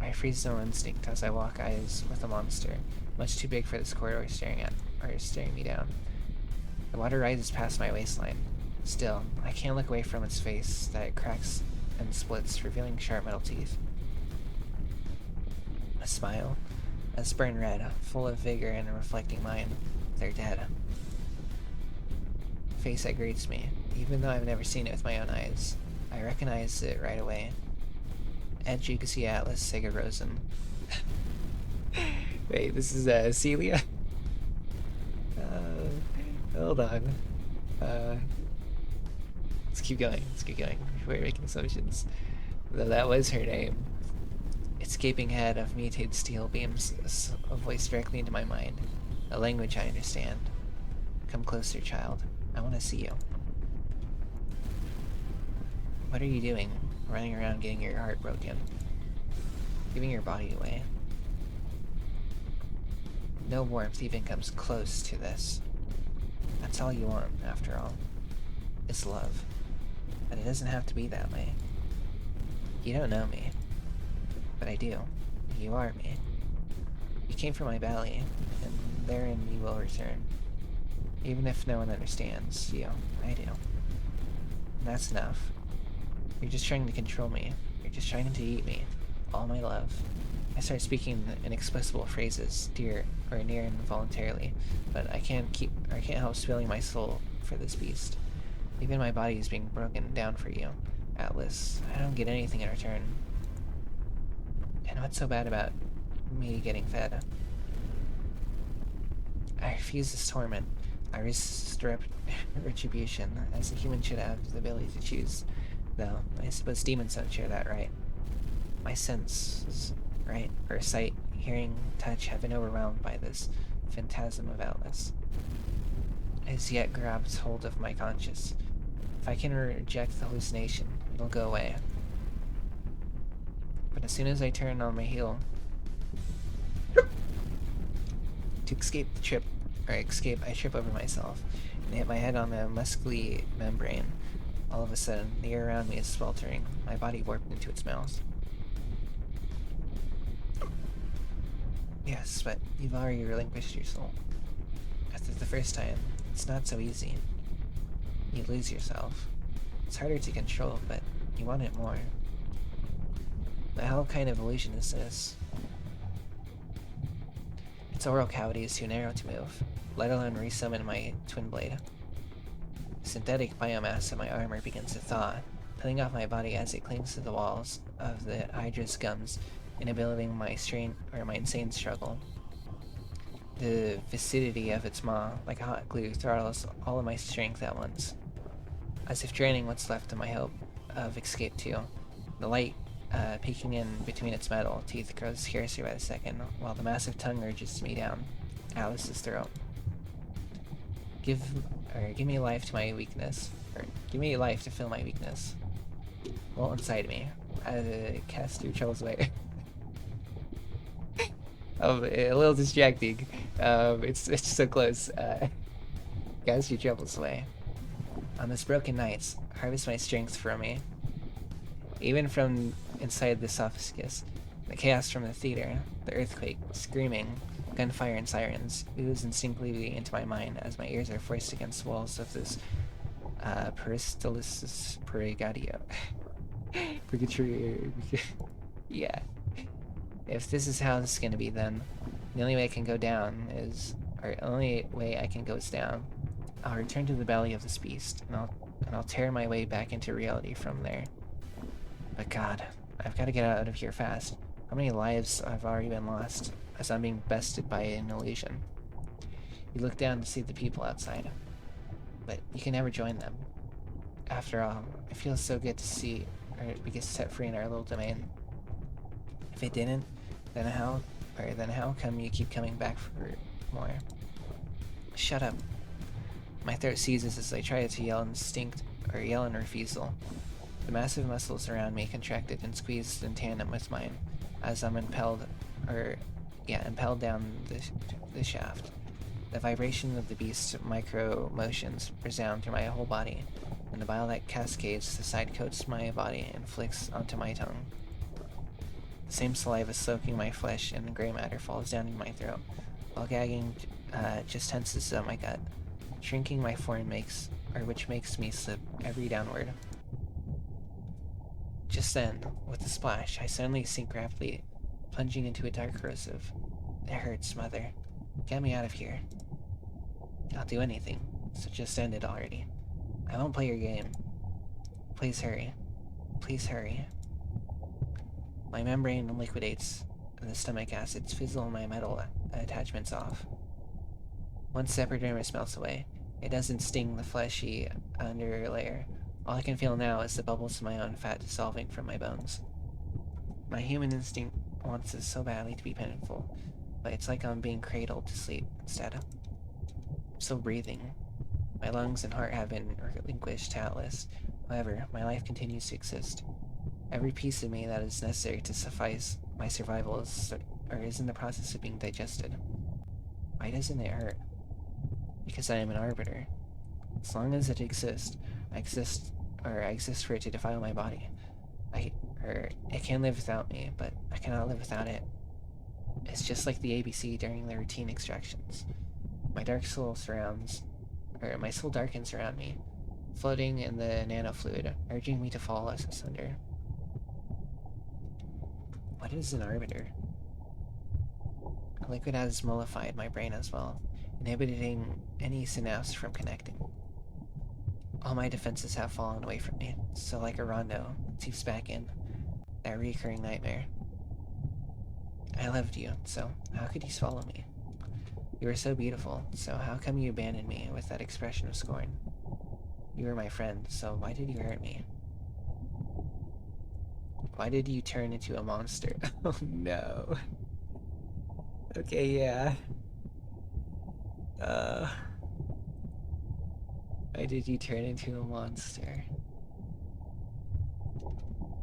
I freeze no instinct as I lock eyes with a monster, much too big for this corridor staring me down. The water rises past my waistline. Still, I can't look away from its face that it cracks and splits, revealing sharp metal teeth. A smile, as burn red, full of vigor and reflecting mine. They're dead. A face that greets me, even though I've never seen it with my own eyes. I recognize it right away. Ed Jukusi Atlas Sega Rosen. Wait, this is Celia? Hold on. Let's keep going. Before we're making assumptions. Though that was her name. Its gaping head of mutated steel beams a voice directly into my mind. A language I understand. Come closer, child. I want to see you. What are you doing? Running around getting your heart broken. Giving your body away. No warmth even comes close to this. That's all you want, after all. It's love. But it doesn't have to be that way. You don't know me. But I do. You are me. You came from my belly, and therein you will return. Even if no one understands you, I do. And that's enough. You're just trying to control me. You're just trying to eat me. All my love. I start speaking inexplicable phrases, dear or near involuntarily, but I can't help spilling my soul for this beast. Even my body is being broken down for you, Atlas. I don't get anything in return. And what's so bad about me getting fed. I refuse this torment. I resist retribution, as a human should have the ability to choose. Though, I suppose demons don't share that right. My senses, right, or sight, hearing, touch, have been overwhelmed by this phantasm of Atlas. It has yet grabbed hold of my conscience. If I can reject the hallucination, it'll go away. But as soon as I turn on my heel to escape the trip, I trip over myself and hit my head on a muscly membrane. All of a sudden, the air around me is sweltering, my body warped into its mouth. Yes, but you've already relinquished your soul. After the first time, it's not so easy. You lose yourself. It's harder to control, but you want it more. But how kind of illusion is this? Its oral cavity is too narrow to move, let alone resummon my twin blade. Synthetic biomass in my armor begins to thaw, peeling off my body as it clings to the walls of the Hydra's gums, inhibiting my insane struggle. The viscidity of its maw, like a hot glue, throttles all of my strength at once. As if draining what's left of my hope of escape too. The light peeking in between its metal teeth grows scarcer by the second, while the massive tongue urges me down Alice's throat. Give me life to my weakness, or give me life to fill my weakness. Well, inside me, cast your troubles away. A little distracting. It's so close. Cast your troubles away. On this broken nights, harvest my strength from me. Even from inside the esophagus, the chaos from the theater, the earthquake, screaming, gunfire and sirens ooze instinctively into my mind as my ears are forced against the walls of this Peristylis Purgatorio. Purgatory. Yeah. If this is how this is gonna be, then the only way I can go down is, or the only way I can go is down. I'll return to the belly of this beast, and I'll tear my way back into reality from there. But God, I've got to get out of here fast. How many lives have already been lost as I'm being bested by an illusion? You look down to see the people outside, but you can never join them. After all, it feels so good to see we get set free in our little domain. If it didn't, then how come you keep coming back for more? Shut up. My throat seizes as I try to yell in refusal. The massive muscles around me contracted and squeezed in tandem with mine as I'm impelled down the shaft. The vibration of the beast's micro motions resound through my whole body, and the bile that cascades to the side coats my body and flicks onto my tongue. The same saliva soaking my flesh and gray matter falls down in my throat, while gagging just tenses up my gut. Shrinking my form which makes me slip every downward. Just then, with a splash, I suddenly sink rapidly, plunging into a dark corrosive. It hurts, Mother. Get me out of here. I'll do anything, so just end it already. I won't play your game. Please hurry. Please hurry. My membrane liquidates, and the stomach acids fizzle my metal attachments off. Once the epidermis melts away, it doesn't sting the fleshy underlayer. All I can feel now is the bubbles of my own fat dissolving from my bones. My human instinct wants this so badly to be painful, but it's like I'm being cradled to sleep instead. I'm still breathing. My lungs and heart have been relinquished to Atlas. However, my life continues to exist. Every piece of me that is necessary to suffice my survival is in the process of being digested. Why doesn't it hurt? Because I am an Arbiter. As long as it exists, I exist for it to defile my body. It can live without me, but I cannot live without it. It's just like the ABC during the routine extractions. My soul darkens around me, floating in the nanofluid, urging me to fall asunder. What is an Arbiter? A liquid has mollified my brain as well, inhibiting any synapse from connecting. All my defenses have fallen away from me, so like a rondo, it seeps back in. That recurring nightmare. I loved you, so how could you swallow me? You were so beautiful, so how come you abandoned me with that expression of scorn? You were my friend, so why did you hurt me? Why did you turn into a monster? Oh no. Okay, yeah. Why did you turn into a monster?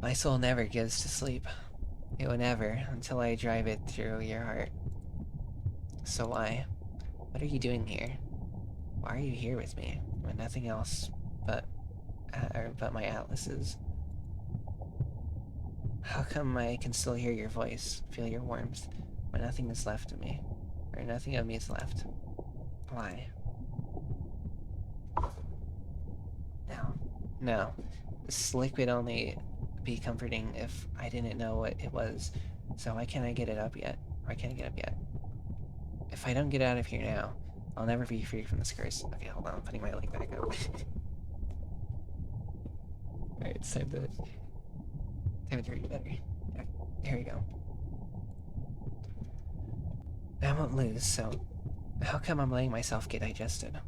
My soul never gives to sleep. It will never, until I drive it through your heart. So why? What are you doing here? Why are you here with me, when nothing else but my atlases? How come I can still hear your voice, feel your warmth, when nothing is left of me, or nothing of me is left? Why? No. No. This liquid only be comforting if I didn't know what it was, so why can't I get it up yet? Why can't I get up yet? If I don't get out of here now, I'll never be free from this curse. Okay, hold on, I'm putting my leg back up. Alright, it's time to read better. Yeah, here we go. I won't lose, so how come I'm letting myself get digested?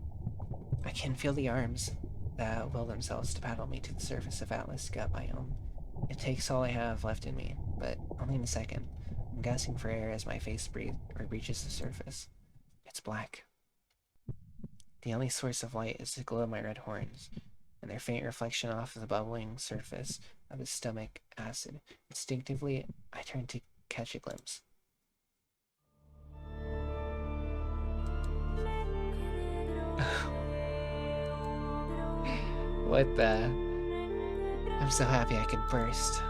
I can feel the arms that will themselves to paddle me to the surface of Atlas gut biome. It takes all I have left in me, but only in a second. I'm gasping for air as my face reaches the surface. It's black. The only source of light is the glow of my red horns, and their faint reflection off the bubbling surface of his stomach acid. Instinctively, I turn to catch a glimpse. What the? I'm so happy I could burst.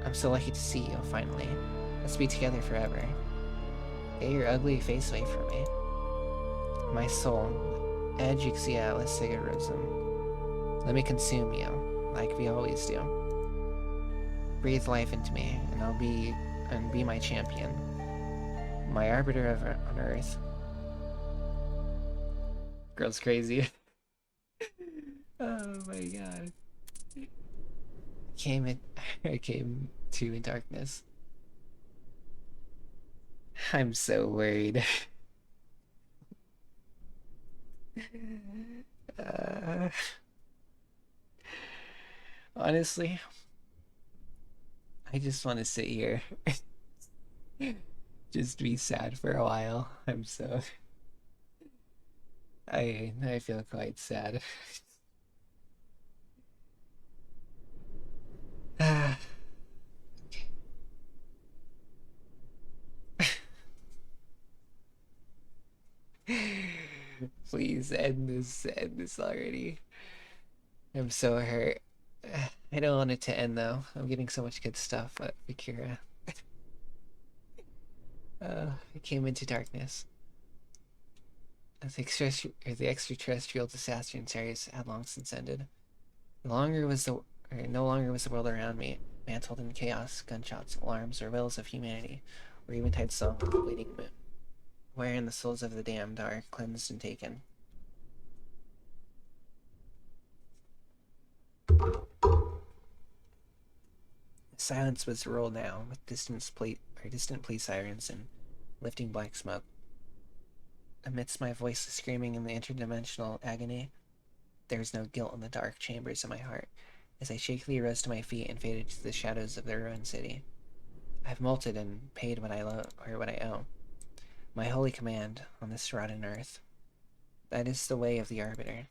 I'm so lucky to see you, finally. Let's be together forever. Get your ugly face away from me. My soul, Atlas Let me consume you, like we always do. Breathe life into me, and be my champion. My arbiter on earth. Girl's crazy. Oh my god. I came to in darkness. I'm so worried. uh, honestly, I just want to sit here. Just be sad for a while. I feel quite sad. Please end this already. I'm so hurt. I don't want it to end though. I'm getting so much good stuff, but Akira. I came into darkness. The extraterrestrial disaster in Sirius had long since ended. No longer was the world around me mantled in chaos, gunshots, alarms, or wills of humanity, or Eventide song of the bleeding moon, wherein the souls of the damned are cleansed and taken. Silence was ruled now, with distant police sirens and lifting black smoke. Amidst my voiceless screaming in the interdimensional agony, there was no guilt in the dark chambers of my heart, as I shakily rose to my feet and faded to the shadows of the ruined city. I've molted and paid what I owe. My holy command on this rotten earth. That is the way of the Arbiter.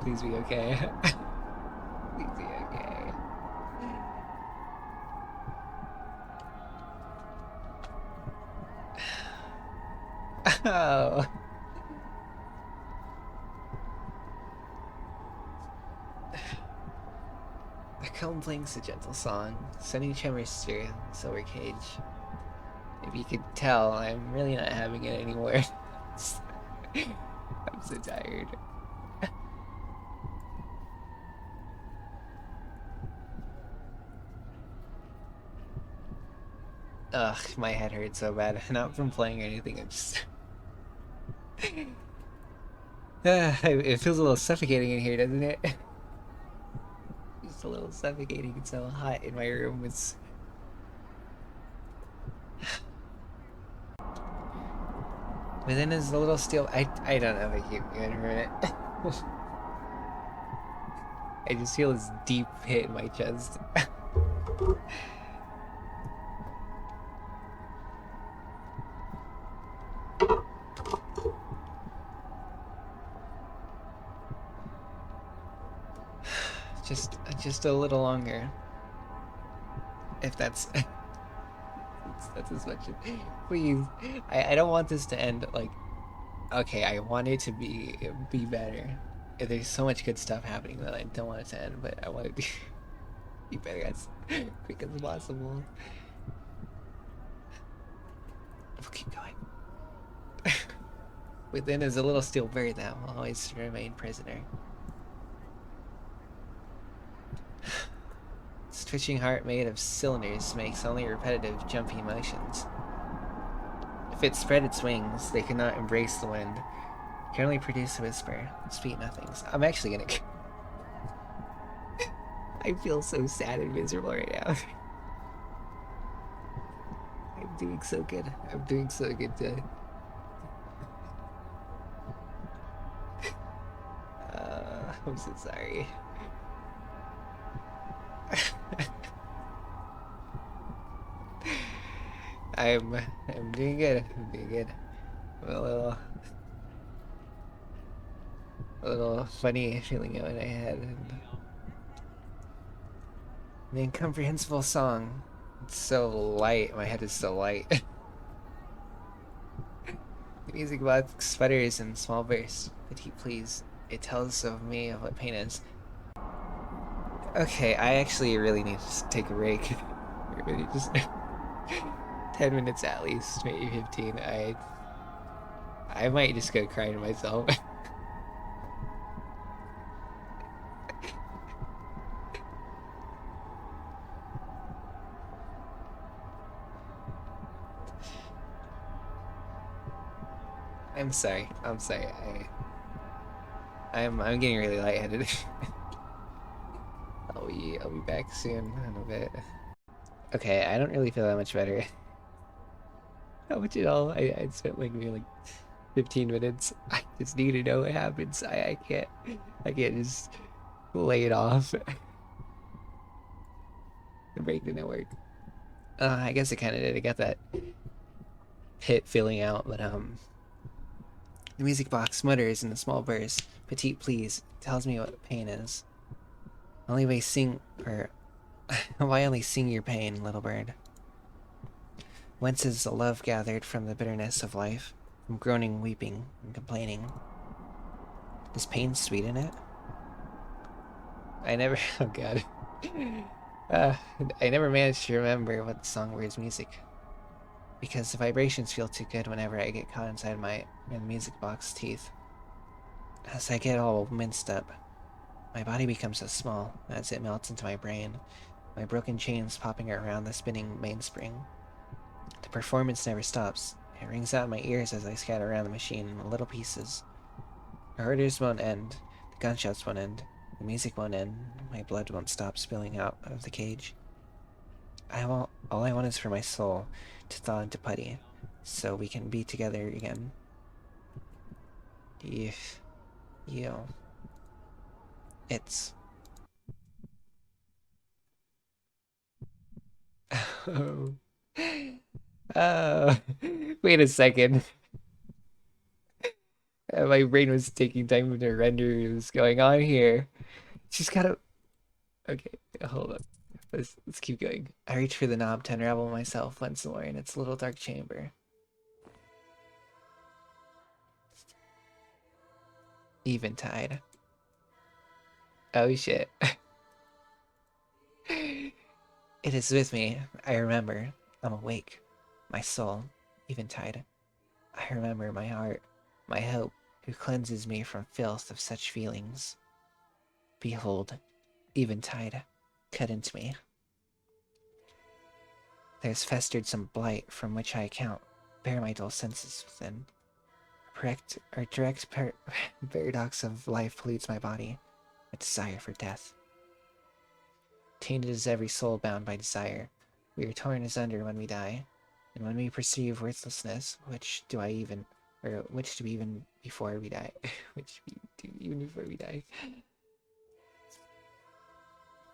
Please be okay. Please be okay. Oh. The comb plays a gentle song, sending tremors through the silver cage. If you could tell, I'm really not having it anymore. I'm so tired. Ugh, my head hurts so bad. Not from playing or anything, I'm just... It feels a little suffocating in here, doesn't it? Just a little suffocating. It's so hot in my room. It's within is a little steel. I don't know if I keep going for a minute. I just feel this deep hit in my chest. just a little longer. If that's that's as much. Please, I don't want this to end like. Okay, I want it to be better. There's so much good stuff happening that I don't want it to end, but I want it to be better as quick as possible. We'll keep going. Within is a little steel bird that will always remain prisoner. Its twitching heart made of cylinders makes only repetitive, jumpy motions. If it spread its wings, they could not embrace the wind. It can only produce a whisper, speak nothings. I'm actually gonna... I feel so sad and miserable right now. I'm doing so good. I'm doing so good today. I'm so sorry. I'm doing good. I'm doing good. A little funny feeling in my head. And an incomprehensible song. It's so light. My head is so light. The music box sputters in small bursts. Petite, please. It tells of me of what pain is. Okay, I actually really need to take a break. Really just 10 minutes at least, maybe 15. I might just go cry to myself. I'm sorry. I'm sorry. I'm getting really lightheaded. I'll be back soon in a bit. Okay, I don't really feel that much better. How much at all? I spent like maybe like 15 minutes. I just need to know what happens. I can't just lay it off. The break didn't work. I guess it kind of did. I got that hit feeling out, but the music box mutters in a small burst. Petite, please, tells me what pain is. Only way sing, or why only sing your pain, little bird? Whence is the love gathered from the bitterness of life, from groaning, weeping, and complaining? Is pain sweeten it? I never, oh god. Uh, I never managed to remember what the song words music. Because the vibrations feel too good whenever I get caught inside my music box teeth. As I get all minced up, my body becomes so small as it melts into my brain, my broken chains popping around the spinning mainspring. The performance never stops. It rings out in my ears as I scatter around the machine in little pieces. The orders won't end, the gunshots won't end, the music won't end, my blood won't stop spilling out of the cage. All I want is for my soul to thaw into putty, so we can be together again. You. It's... Oh. Wait a second. My brain was taking time to render what's going on here. She's gotta... Okay, hold up. Let's keep going. I reach for the knob to unravel myself once more in its little dark chamber. Eventide. Oh shit. It is with me. I remember. I'm awake. My soul. Eventide. I remember my heart. My hope, who cleanses me from filth of such feelings. Behold, Eventide, cut into me. There's festered some blight from which I account, bear my dull senses within. paradox of life pollutes my body, a desire for death. Tainted is every soul bound by desire. We are torn asunder when we die, and when we perceive worthlessness, which do we even before we die? Which we do even before we die?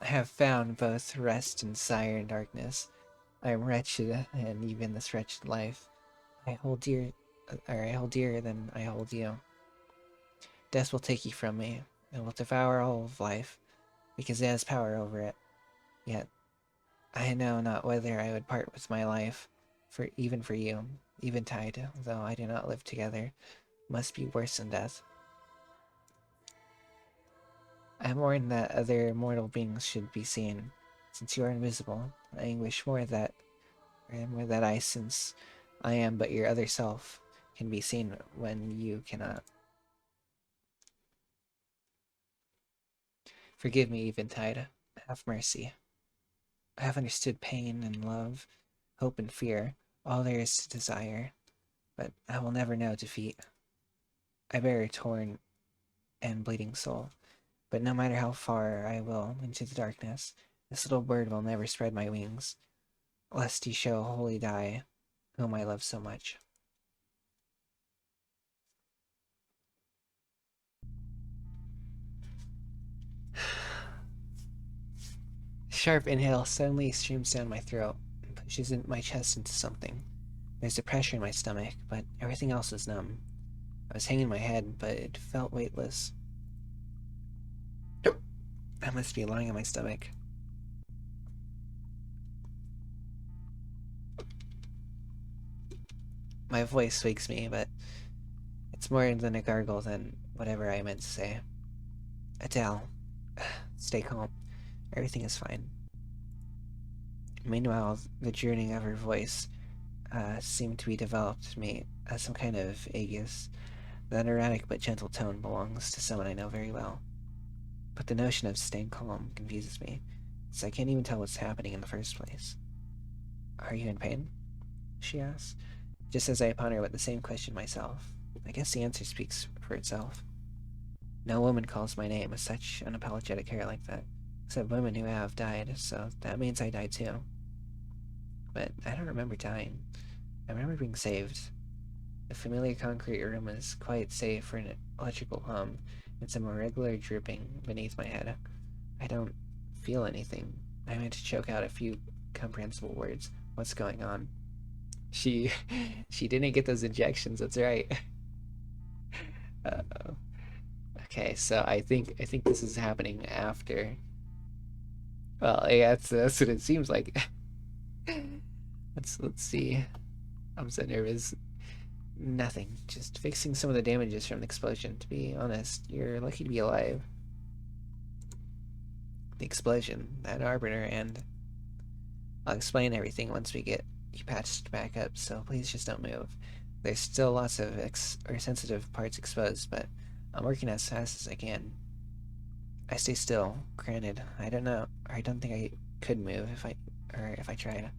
I have found both rest and desire in darkness. I am wretched, and even this wretched life I hold dearer than I hold you. Death will take you from me, and will devour all of life, because it has power over it. Yet, I know not whether I would part with my life, for you. Eventide, though I do not live together, must be worse than death. I mourn that other mortal beings should be seen. Since you are invisible, I anguish more that I, since I am but your other self, can be seen when you cannot. Forgive me, Eventide. Have mercy. I have understood pain and love, hope and fear, all there is to desire, but I will never know defeat. I bear a torn and bleeding soul, but no matter how far I will into the darkness, this little bird will never spread my wings, lest he shall wholly die, whom I love so much. Sharp inhale suddenly streams down my throat and pushes my chest into something. There's a pressure in my stomach, but everything else is numb. I was hanging my head, but it felt weightless. I must be lying on my stomach. My voice wakes me, but it's more than a gargle than whatever I meant to say. Adele, stay calm. Everything is fine. Meanwhile, the droning of her voice seemed to be developed to me as some kind of aegis. That erratic but gentle tone belongs to someone I know very well. But the notion of staying calm confuses me, so I can't even tell what's happening in the first place. Are you in pain? She asks, just as I ponder with the same question myself. I guess the answer speaks for itself. No woman calls my name with such unapologetic care like that, except women who have died, so that means I died too. But I don't remember dying. I remember being saved. The familiar concrete room is quite safe for an electrical hum and some irregular dripping beneath my head. I don't feel anything. I meant to choke out a few comprehensible words. What's going on? She didn't get those injections, that's right. Uh-oh. Okay, so I think this is happening after. Well, yeah, that's what it seems like. Let's see. I'm so nervous. Nothing. Just fixing some of the damages from the explosion. To be honest, you're lucky to be alive. The explosion, that Arbiter, and I'll explain everything once we get you patched back up, so please just don't move. There's still lots of sensitive parts exposed, but I'm working as fast as I can. I stay still. Granted, I don't think I could move if I tried.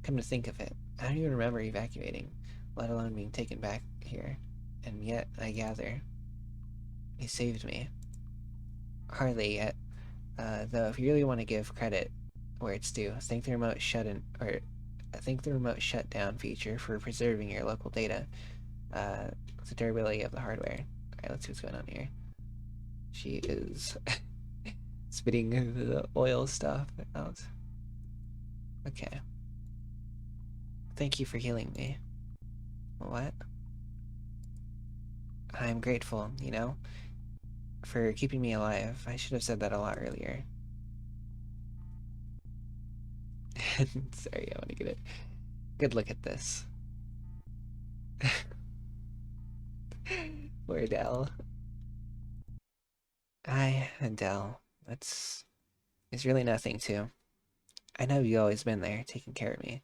Come to think of it, I don't even remember evacuating, let alone being taken back here. And yet, I gather, he saved me. Hardly yet. Though if you really want to give credit where it's due, thank the remote shutdown feature for preserving your local data. The durability of the hardware. Alright, let's see what's going on here. She is spitting the oil stuff out. Okay. Thank you for healing me. What? I'm grateful, for keeping me alive. I should have said that a lot earlier. Sorry, I want to get a good look at this. Poor Adele. Adele. It's really nothing, too. I know you've always been there, taking care of me.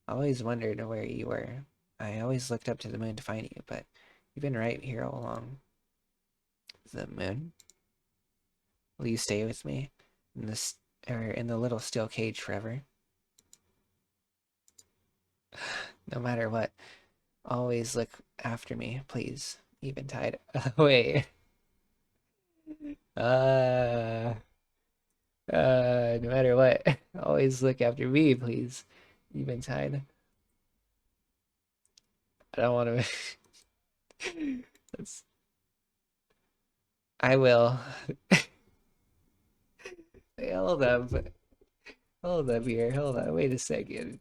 I always wondered where you were. I always looked up to the moon to find you, but you've been right here all along. The moon? Will you stay with me in the little steel cage forever? No matter what, Always look after me, please. Eventide. Wait. Uh, no matter what, always look after me, please. Eventide. I don't want to. That's. I will. Wait, hold up. Hold up here. Hold on. Wait a second.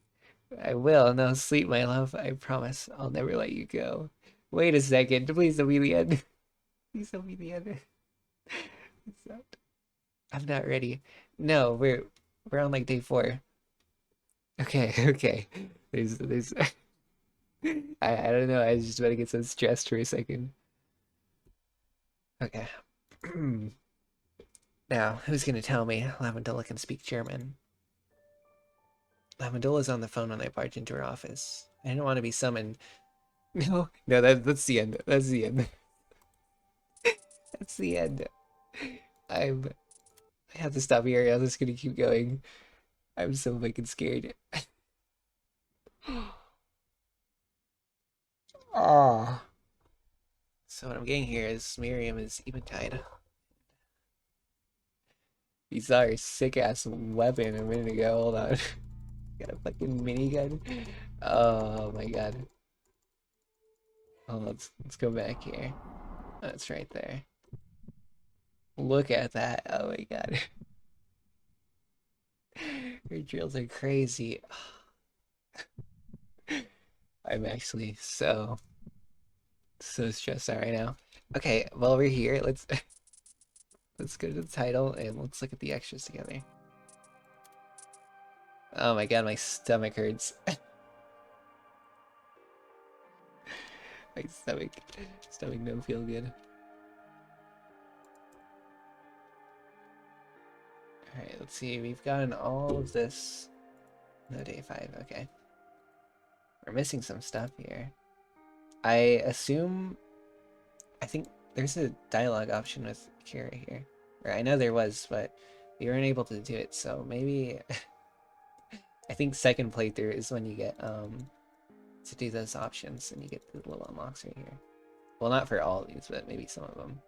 I will. No, sleep, my love. I promise. I'll never let you go. Wait a second. Please don't be the end. Please don't be the end. I'm not ready. No, we're on like day 4. Okay, okay. There's I don't know, I was just about to get so stressed for a second. Okay. Now, who's gonna tell me Lavandula can speak German? Lavandula's on the phone when I barge into her office. I didn't want to be summoned. No, no, that's the end. That's the end. That's the end. I have to stop here. I'm just gonna keep going. I'm so fucking scared. Oh. So what I'm getting here is Miriam is Eventide. He saw her sick ass weapon a minute ago. Hold on. Got a fucking minigun. Oh my god. Oh, let's go back here. That's right there. Look at that. Oh my god. Her drills are crazy. I'm actually so stressed out right now. Okay, while we're here, let's go to the title and let's look at the extras together. Oh my god, my stomach hurts. My stomach don't feel good. Alright, let's see. We've gotten all of this. No, day 5. Okay. We're missing some stuff here. I think there's a dialogue option with Kira here. Or I know there was, but we weren't able to do it, so maybe I think second playthrough is when you get to do those options and you get the little unlocks right here. Well, not for all of these, but maybe some of them.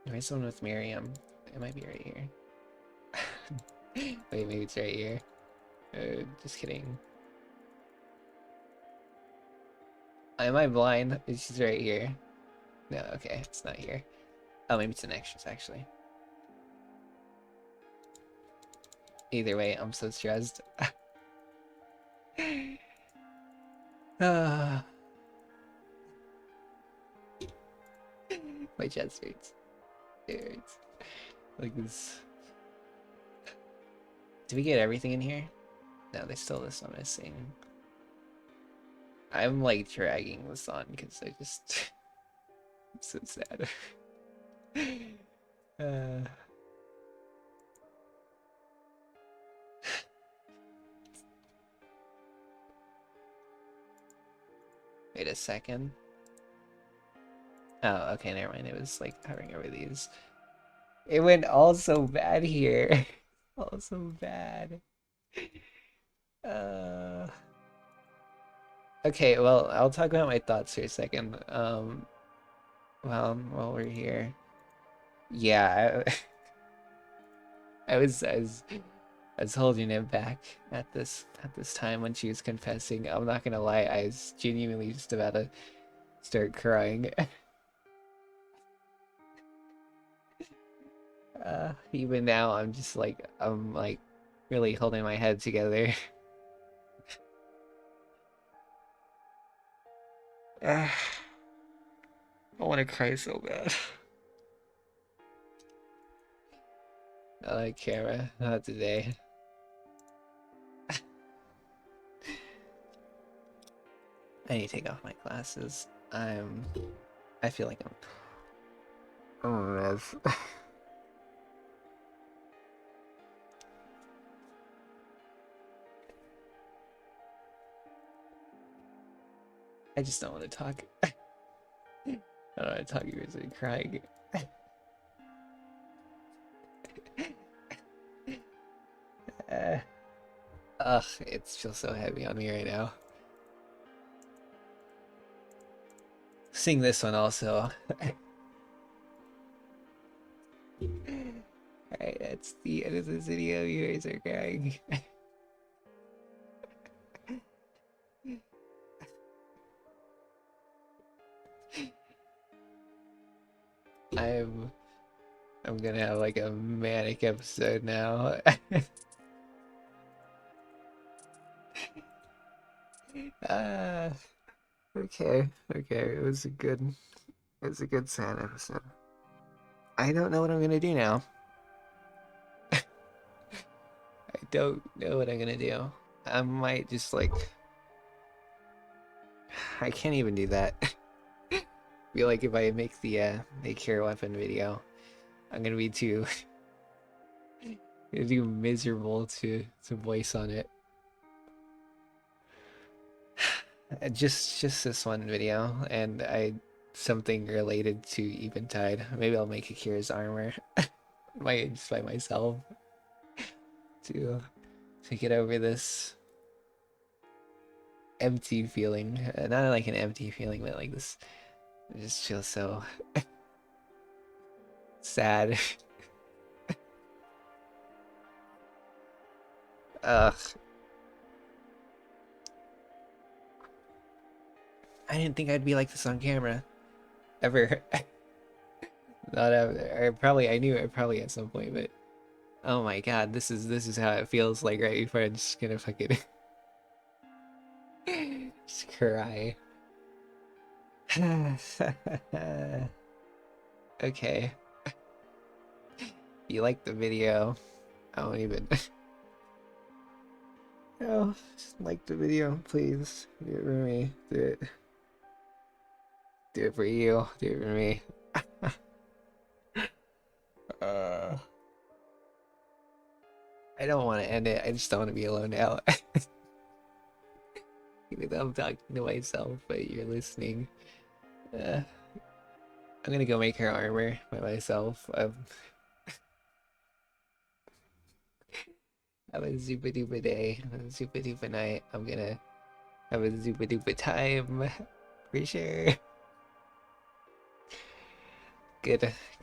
There's one with Miriam. It might be right here. Wait, maybe it's right here. Just kidding. Am I blind? She's right here. No, okay, it's not here. Oh, maybe it's in extras, actually. Either way, I'm so stressed. My chest hurts. It hurts. Like this. Did we get everything in here? No, there's still this one missing. I'm like dragging this on because I just I'm so sad. Wait a second. Oh, okay, never mind. It was like hovering over these. It went all so bad here. All so bad. Okay, well, I'll talk about my thoughts for a second. Well, while we're here. Yeah, I was holding it back at this time when she was confessing. I'm not gonna lie, I was genuinely just about to start crying. Even now I'm just like I'm like really holding my head together. I want to cry so bad. I like Kara, not today. I need to take off my glasses. I feel like I'm a mess. I just don't want to talk. I don't want to talk. You're really crying. uh, Ugh, it feels so heavy on me right now. Sing this one also. Alright, that's the end of this video. You guys are crying. I'm I'm gonna have like a manic episode now. uh, okay, it was a good sad episode. I don't know what I'm gonna do now. I don't know what I'm gonna do. I might just like I can't even do that. Feel like if I make the make your weapon video, I'm gonna be too miserable to voice on it. Just this one video, and something related to Eventide. Maybe I'll make Akira's armor, just by myself, to get over this empty feeling. Not like an empty feeling, but like this. It just feels so sad. Ugh. I didn't think I'd be like this on camera, ever. Not ever. Or probably I knew it probably at some point, but oh my god, this is how it feels like right before I'm just gonna fucking just cry. Okay. You like the video? I don't even. No, just like the video, please. Do it for me. Do it. Do it for you. Do it for me. I don't want to end it. I just don't want to be alone now. Even though I'm talking to myself, but you're listening. I'm gonna go make her armor by myself. Have a super duper day. Have a super duper night. I'm gonna have a super duper time. For sure.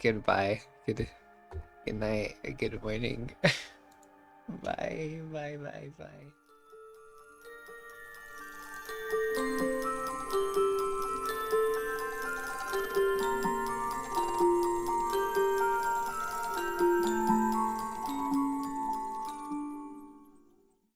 Goodbye. Good night. Good morning. Bye.